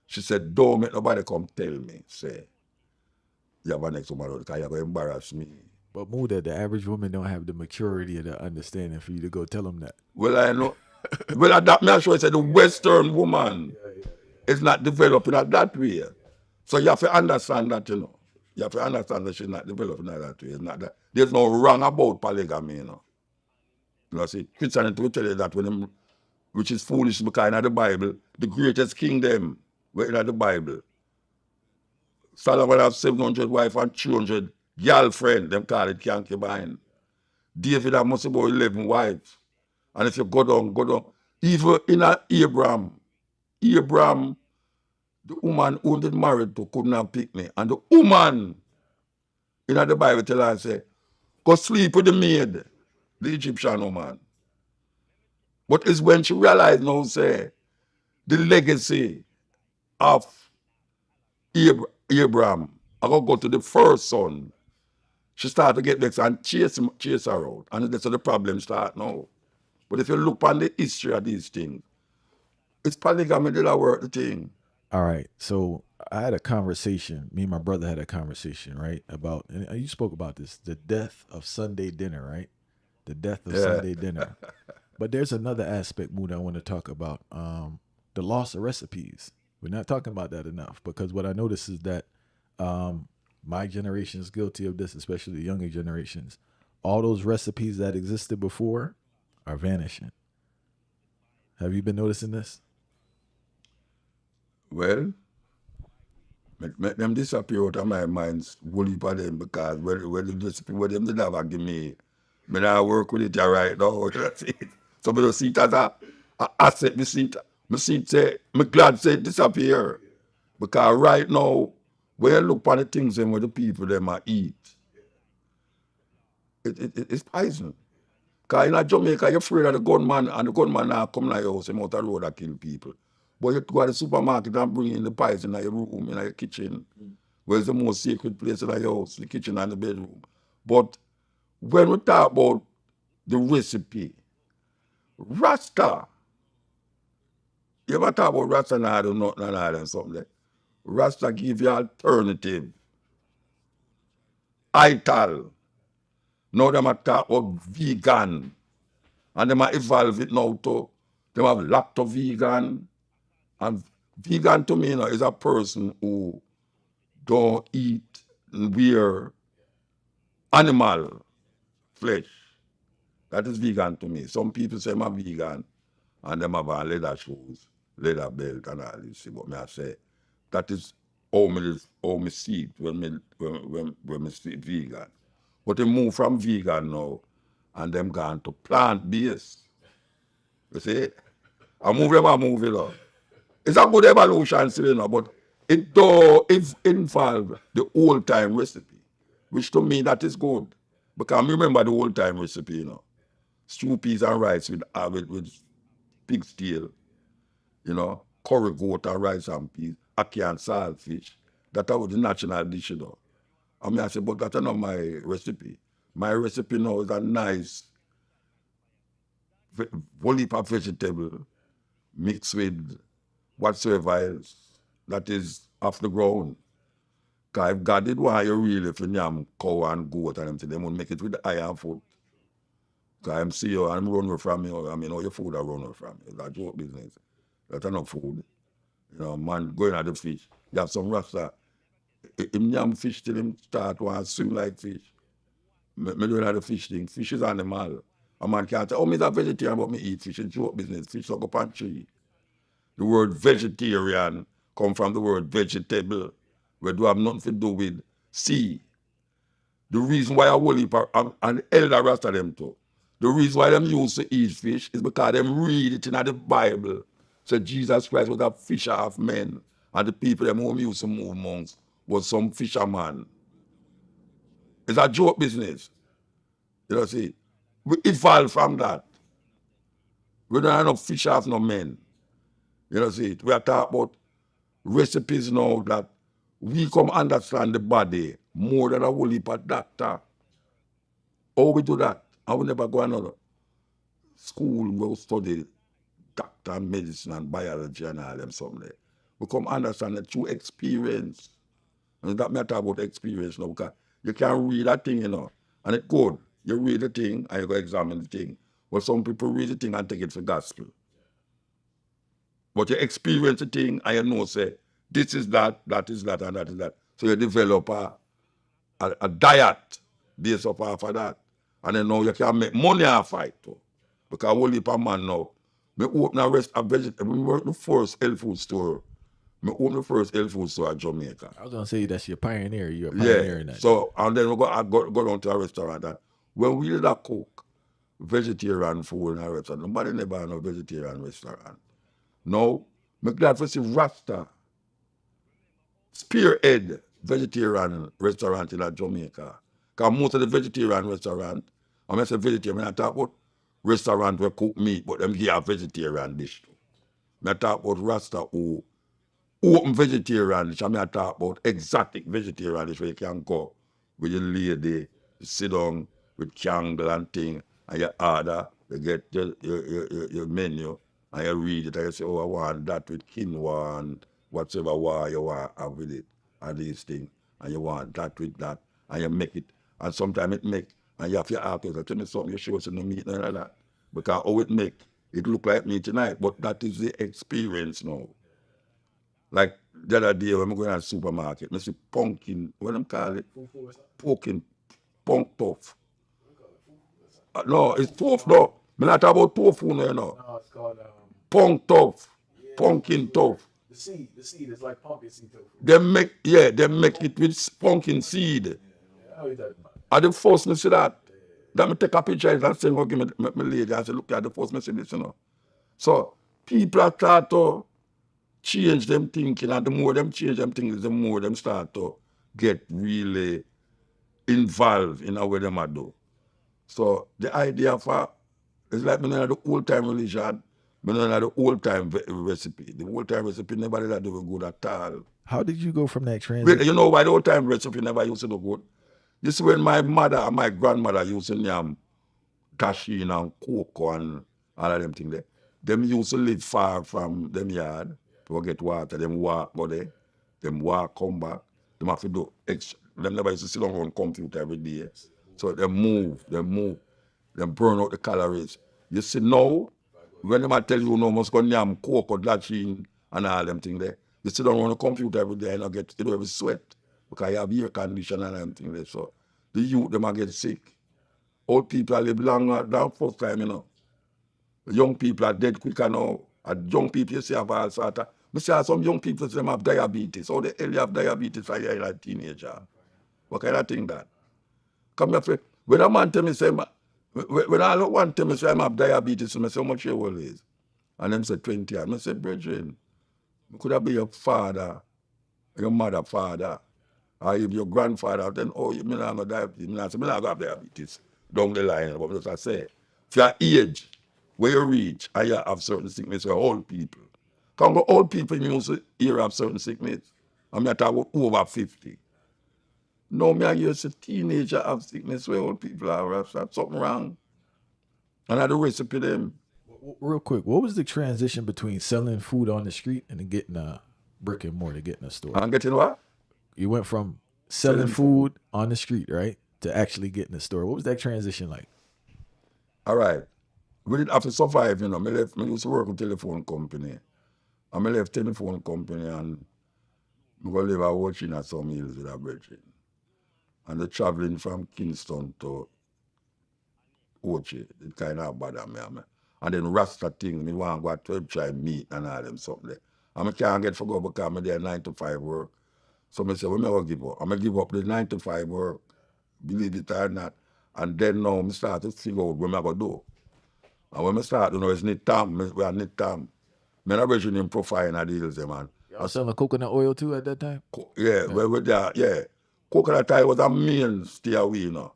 She said, don't make nobody come tell me, say, you have a next woman because you're going to embarrass me. But Muda, the average woman don't have the maturity or the understanding for you to go tell them that. Well, I know. Well, that me sure I said the Western woman is not developing in that way. So you have to understand that, you know. You have to understand that she's not developing in that way. It's not that. There's no wrong about polygamy, you know. You know, see, Christianity will tell you that when them, which is foolish because in the Bible, the greatest kingdom were in the Bible. Solomon have 700 wives and 300 girlfriends, them call it concubine. David have must about 11 wives. And if you go down, even in Abraham, the woman who did married to couldn't have picked me. And the woman in the Bible tell her, say, go sleep with the maid, the Egyptian woman. But it's when she realized now, say, the legacy of Abraham, I go to the first son. She started to get vexed and chase her out. And that's how the problem start now. But if you look on the history of these things, it's polygamy that work the thing. All right. So I had a conversation. Me and my brother had a conversation, right? About, and you spoke about this, the death of Sunday dinner, right? The death of Sunday dinner. But there's another aspect, Mood, I want to talk about. The loss of recipes. We're not talking about that enough because what I notice is that my generation is guilty of this, especially the younger generations. All those recipes that existed before are vanishing. Have you been noticing this? Well, make them disappear out of my mind, woolly for them because when them did have give me, I work with it right now. That's it. So I don't see it as a asset. Me see it say, me glad say it disappear. Because right now, when you look on the things them where the people them are eat, it's poison. Because in Jamaica, you're afraid of the gunman, and the gunman now come to your house, him out the road and kill people. But you go to the supermarket and bring in the poison in your room, in your kitchen, where it's the most sacred place in your house, the kitchen and the bedroom. But when we talk about the recipe, Rasta, you ever talk about Rasta and I do nothing and I and something like Rasta give you alternative. Ital. Now them a talk about vegan. And them a evolve it now to them have lacto vegan. And vegan to me, is a person who don't eat wear animal flesh. That is vegan to me. Some people say I'm vegan and them have on leather shoes, leather belt and all this. But me I say that is how me see it when me see vegan. But they move from vegan now and them gone to plant-based. You see? I move it up. It's a good evolution still, but it involve the old time recipe, which to me that is good. Because I remember the old time recipe, stew peas and rice with pig's tail, curry goat and rice and peas, ackee and saltfish. That was the national dish, I mean, I said, but that's not my recipe. My recipe now is a nice whole heap of vegetable mixed with whatsoever else that is off the ground. Because if God did want you really for yam, cow and goat and them, they would make it with iron food. Because I'm see you and I'm running from you. I mean, all your food are running from you. That's your business. That's enough food. Man going at the fish. You have some rasta. Him yam fish till him start want to swim like fish. Me doing at the fish thing. Fish is animal. A man can't say, oh, me's a vegetarian, but me eat fish. It's your business. Fish suck up on tree. The word vegetarian come from the word vegetable, where do have nothing to do with sea. The reason why I will heap and elder rasta them too. The reason why them used to eat fish is because them read it in the Bible. So Jesus Christ was a fisher of men, and the people them who used to move amongst was some fisherman. It's a joke business. You see, we evolved from that. We don't have no fisher of no men. See, we are talking about recipes now that we come understand the body more than a whole heap of doctor. How we do that? I will never go another school where we study doctor and medicine and biology and all them something. We come understand it through experience. And that matter about experience now, because you can read that thing, and it's good. You read the thing and you go examine the thing. But some people read the thing and take it for gospel. But you experience the thing and you know, say, this is that, that is that, and that is that. So you develop a diet based off of that. And then now you can make money off it too. Because whole heap of man now, me open a vegetable, we work the first health food store. Me open the first health food store at Jamaica. I was gonna say that's your pioneer. You're a pioneer in that. So and then I go down to a restaurant and when we did a cook vegetarian food in a restaurant, nobody never had no vegetarian restaurant. Now, I'm glad to see Rasta spearhead vegetarian restaurant in Jamaica. Because most of the vegetarian restaurant, when I say vegetarian, I talk about restaurant where cook meat, but them give a vegetarian dish too. I talk about Rasta who open vegetarian dish, I talk about exotic vegetarian dish where you can go with your lady, you sit down with candle and thing, and you order, you get your menu, and you read it, and you say, oh, I want that with quinoa and whatever you want have with it, and these things, and you want that with that, and you make it, and sometimes it make, and you have to ask yourself, tell me something, you show us no meat, none of that, because how it make, it look like me tonight, but that is the experience now. Like the other day when I go to the supermarket, I see pumpkin, what them call it? Pumpkin, punk tough. No, it's tough though. I'm not talking about tofu no, No, it's called punk tough, pumpkin tough. the seed. The seed is like pumpkin seed tofu. They make it with pumpkin seed. Yeah, how you talking about? And the first me see that, then I take a picture and say, go give me my lady. I say, look at the first me see this, So people are start to change them thinking, and the more them change them thinking, the more them start to get really involved in how them a do. So the idea for it's like me know the old time religion, me know the old time recipe. The old time recipe never did do good at all. How did you go from that transition? You know why the old time recipe never used to do good? You see, when my mother and my grandmother used to yam cashew and cocoa and all of them things there, them used to live far from them yard to get water. Them walk go there, them walk come back. Them have to do extra. Them never used to sit down on computer every day. So they move, them burn out the calories. You see now, when them a tell you no must go yam cocoa, cashew and all them things there, you sit down on the computer every day and you get you know every sweat because you have air conditioner and them things there. So the youth them a get sick. Old people are live longer than first time, you know. Young people are dead quicker now. And young people you see have all sort of. I see some young people say them have diabetes. How the hell you have diabetes while you're a teenager? What kind of thing that? Come here, friend. When a man tell me say, when I look one tell me say I have diabetes, I say how much your old is? And them say 20 years. I say, brethren, could that be your father, your mother, father? Or if your grandfather, then you may not have diabetes. I say, I not have diabetes down the line. But as I say, if your age, where you reach, and you have certain sickness for old people. Because old people used to hear of certain sickness. I'm not talking about over 50. No, me I hear a teenager have sickness where old people have something wrong. And I do recipe them. Real quick, what was the transition between selling food on the street and then getting a brick and mortar, getting a store? And getting what? You went from selling food on the street, right, to actually getting a store. What was that transition like? All right. We did have to survive, you know. I used to work with telephone company. And I left telephone company and I go live watching at some hills with a brethren. And the traveling from Kingston to Ochi, it kind of bother me. And then Rasta thing, me want to go to try meat and all them something there. And I can't get for go because I'm there 9 to 5 work. So I say, well, I go give up. I'm going to give up the 9 to 5 work, believe it or not. And then now I start to figure out what I'm going to do. And when I start, you know, it's need time. We need time. I not reaching in profile and deals, man. Y'all selling coconut oil too at that time? Yeah. Coconut oil was a mainstay away, you know.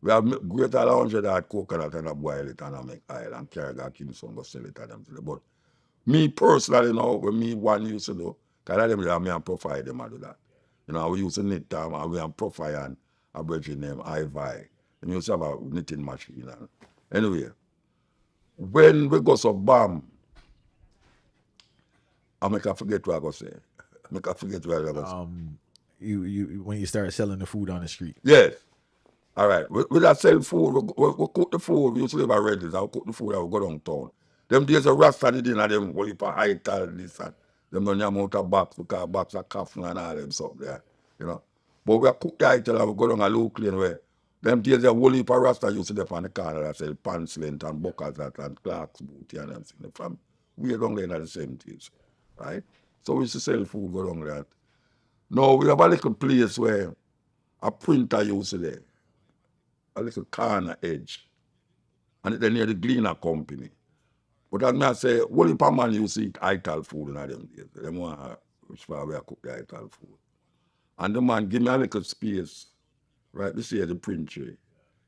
We have greater 100 hard coconut and I boil it and I make oil and carry that Kingston go sell it to them. But me personally, you know, when me one used to do, because them have me and profile them and do that. You know, we used to knit time and we have profile and a bridging name, Vybz. And we used to have a knitting machine. And anyway, when we go so bam, I make I forget what I go say. I make I forget what I go say. You when you started selling the food on the street. Yes. All right. We that sell food. We cook the food. We used to live at Redlands. I cook the food. I would go downtown. Them days of Rasta did and them go for high tal this and them don't have out of box because box of coffin and all them something there. You know. But we cook the high tal and we go down a low clean way. Them days of whole heap of Rasta used to live on the corner that sell pants length and buckles and Clark's booty and them things. From we down there in the 70s. Right? So we used to sell food go down there. Now we have a little place where a printer used to there. A little corner edge. And it's near the Gleaner Company. But as I say, only per man you see ital food in them days. Them want which far we cook the ital food. And the man give me a little space, right? This here the print tray.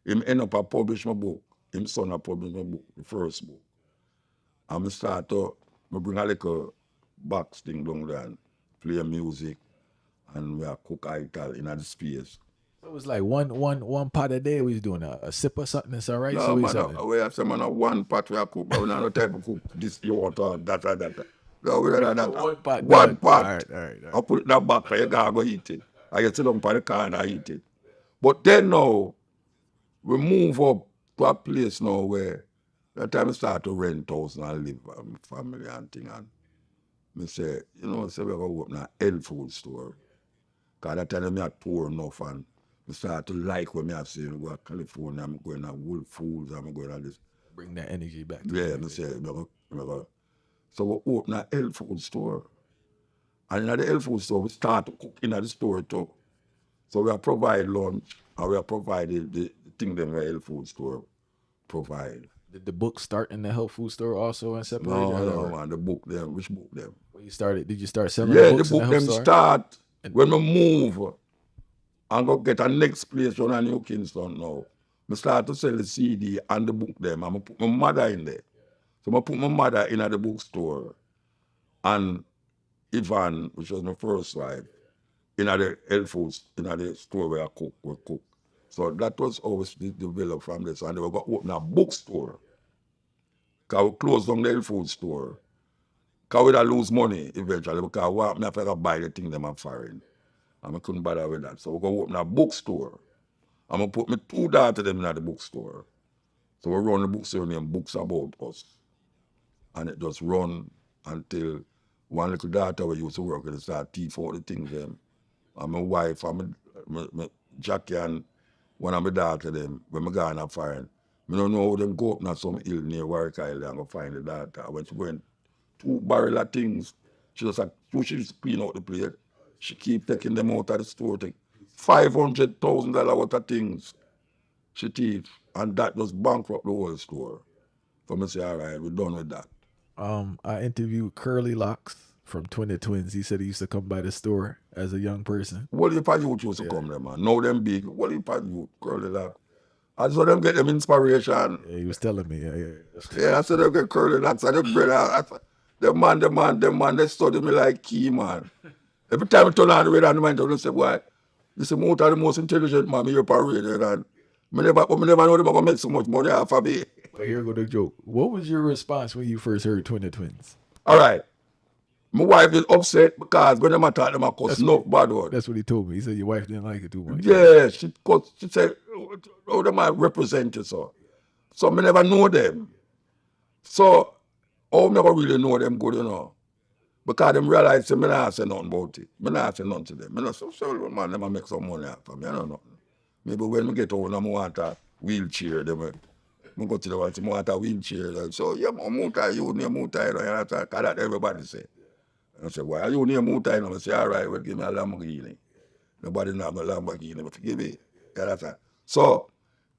Him end up a publish my book. Him son a publish my book, the first book. And I start to bring a little box thing down there and play music and we cook ital in the space. So it was like one pot a day. We was doing a sip or something. It's all right. No, man, we have some one pot we cook, but we not no type of cook this you want to that. No, we don't that. One pot. One pot. All right. I put it in that back, you gotta go eat it. I get sit down by the car and I eat it. But then now, we move up to a place now where that time we start to rent house and live with family and thing. And me say, you know, say we're going to open a health food store. Because that time I poor enough and I start to like when I say, go to California, I'm going to Whole Foods, I'm going to this. Bring that energy back. Yeah, I say, so we open a health food store. And in the health food store, we start to cook in the store too. So we are provide lunch and we are provided the thing that the health food store provide. Did the book start in the health food store also and separate? No, man, the book them. Which book them? Did you start selling the Yeah, the books in the book health them store? start when we move and go get a next place on a New Kingston now. I start to sell the CD and the book them. I'm put my mother in there. So I put my mother in at the bookstore and Ivan, which was my first wife, in at the health food, in at the store where I cook. So that was always developed from this. And they were going to open a bookstore. Because we closed down the health food store. Because we'd lose money eventually because I have to buy the thing them I'm foreign. And I couldn't bother with that. So we're going to open a bookstore. I'm going to put my two daughters them in the bookstore. So we run the bookstore named Books About Us. And it just run until one little daughter we used to work with start teach all the things them. And my wife and my Jackie and one of my daughter them, when I go on a foreign, I don't know how them go up on some hill near Warwick Island and go find the daughter. When she went 2 barrel of things, she just clean out the plate. She keep taking them out of the store. Take $500,000 worth of things she teach. And that just bankrupt the whole store. So I say, all right, we're done with that. I interviewed Curly Locks from Twin the Twins. He said he used to come by the store as a young person. What if I youth used to come there, man? Know them big. What if I youth, curly locks? I saw them get them inspiration. Yeah, he was telling me. Yeah, I said them get curly locks. I just brother. I said, them man, they study me like key, man. Every time I turn on the radio and the man they say, boy, this is Muta the most intelligent man you're paraded. And I never know they're going to make so much money off of me. But here go the joke. What was your response when you first heard Twin the Twins? All right. My wife is upset because when them attack them, I cuss no bad word. That's what he told me. He said your wife didn't like it too much. Yeah, she said, oh, them I represent you, so. So I never know them. So, how me never really know them good, you know. Because them realize I not say nothing about it. I not say nothing to them. I not say, so man, them make some money out of me. I don't know. Maybe when I get old, I want a wheelchair. I go to the one, I want a wheelchair. So, yeah, muta, you need muta, you know, because that everybody say. And I say, why you need muta? And I say, all right, well, give me a Lamborghini. Nobody know I'm a Lamborghini, but give me. Yeah, that's right. So,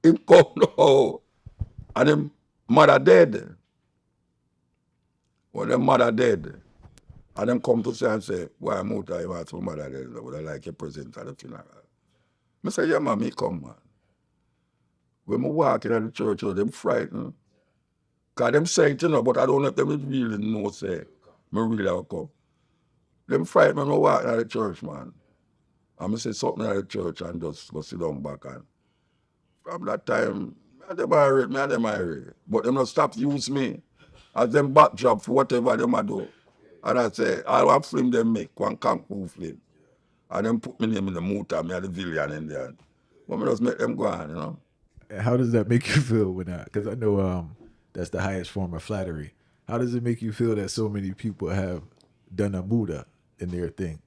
him come now, and him mother dead. When them mother dead, and them come to say and say, why Muta, you want my mother dead? Would I like a present at the funeral? I say, yeah, man, me come, man. When I walk in the church, them frightened. Because them say it, you know, but I don't know if them really know, say, me really have come. Them frightened when I walk in the church, man. And I say something at the church and just go sit down back. And from that time, I them married. But them not stop use me as them backdrop for whatever them a do. And I say, I want film them make, one kung fu film. And them put me name in the muta, me the villain in there. But me just make them go on, you know. How does that make you feel when because I know that's the highest form of flattery. How does it make you feel that so many people have done a muta in their thing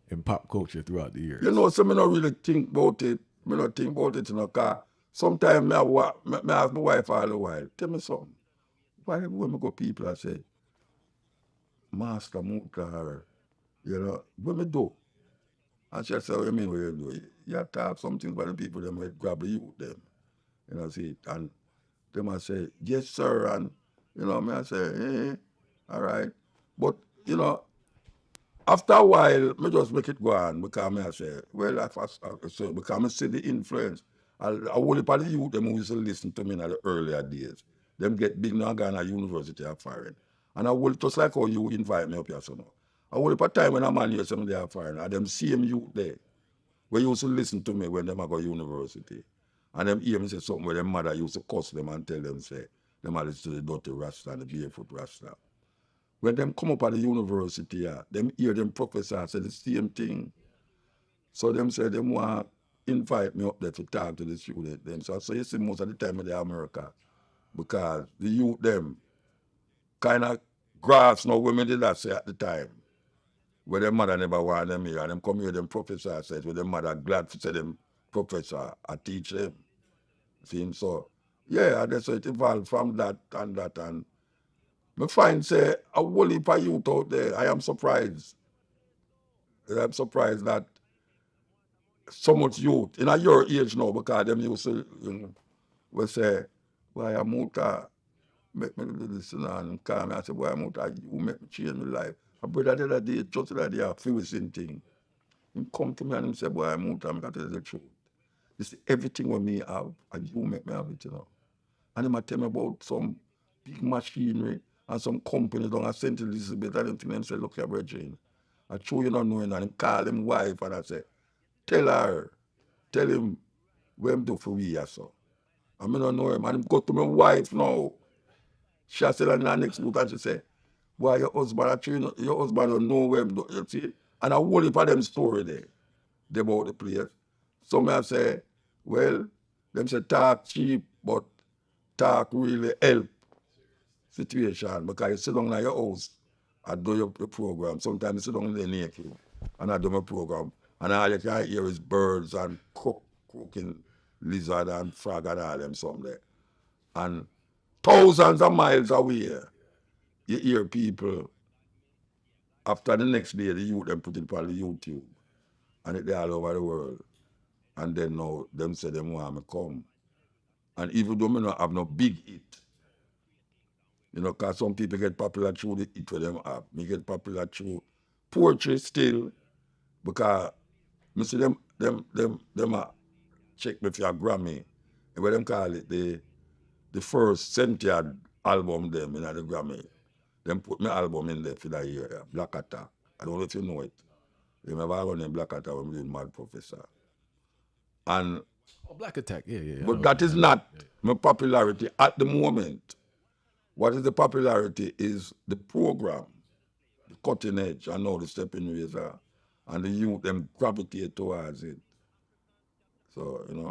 in pop culture throughout the years? You know, so me not really think about it. Me not think about it, you know, because sometimes me ask my wife all the while, tell me something. Why when me go people I say, Master Muta, or, you know, what me do? And she say, what you mean what you do? You have to have something for the people them will grab the youth them. You know, see, and them I say, yes, sir, and you know, me I say, all right. But, you know, after a while, me just make it go on because me I say, well, so because I see the influence. I only part of the youth them who used to listen to me in the earlier days. Them get big now gone at university of foreign. And I will just like how you invite me up here so now. I will part time when I'm on here some day of foreign, and them same youth there. We used to listen to me when them I go university. And them hear me say something where them mother used to cuss them and tell them say, them are listen to the dirty Rasta and the barefoot Rasta. When them come up at the university, them hear them professor say the same thing. So them say them want invite me up there to talk to the student them. So you see most of the time in the America, because the youth them kind of grasp now women did that say at the time. Where their mother never want them here, and them come here, them professor says, where their mother glad to say them professor, I teach them. See, so yeah, that's so it evolved from that, and me find say a whole heap of youth out there. I am surprised. I'm surprised that so much youth in your age now, because them used to, you know, will say, why a muta make me do this and call me. I say, why a muta, you make me change my life. A brother the other day, just the other day, a few thing. He come to me and he say, boy, I'm out, I'm going to tell you the truth. You see, everything what me have, and you make me have it, you know. And he might tell me about some big machinery and some company down at St. Elizabeth and everything. And say, look here, Virgin. I show you not knowing. And he call him wife and I say, tell him where him do for we here, so. I mean, I don't know him. And he go to my wife now. She said, and the next week, and she say, why your husband, actually, your husband don't know where him do, you see? And I whole heap of them story there, they about the place. Some have say, well, them say talk cheap, but talk really help situation because you sit down in your house and do your program. Sometimes you sit down in the naked and I do my program. And all you can hear is birds and croaking lizard and frog and all them some there. And thousands of miles away, you hear people after the next day, the youth them put it on the YouTube and it all over the world. And then now them say them want me come. And even though me not have no big hit, you know, because some people get popular through the hit for them have. Me get popular through poetry still, because me see them check me for a Grammy. And what them call it, the first century album them in the Grammy. Them put my album in there for that year, yeah, Black Attack. I don't know if you know it. Remember I run in Black Attack when we did Mad Professor. And Oh, Black Attack. Yeah, yeah. but that is not my popularity at the moment. What is the popularity is the program, the cutting edge, I know the stepping razor, and the youth them gravitate towards it. So, you know.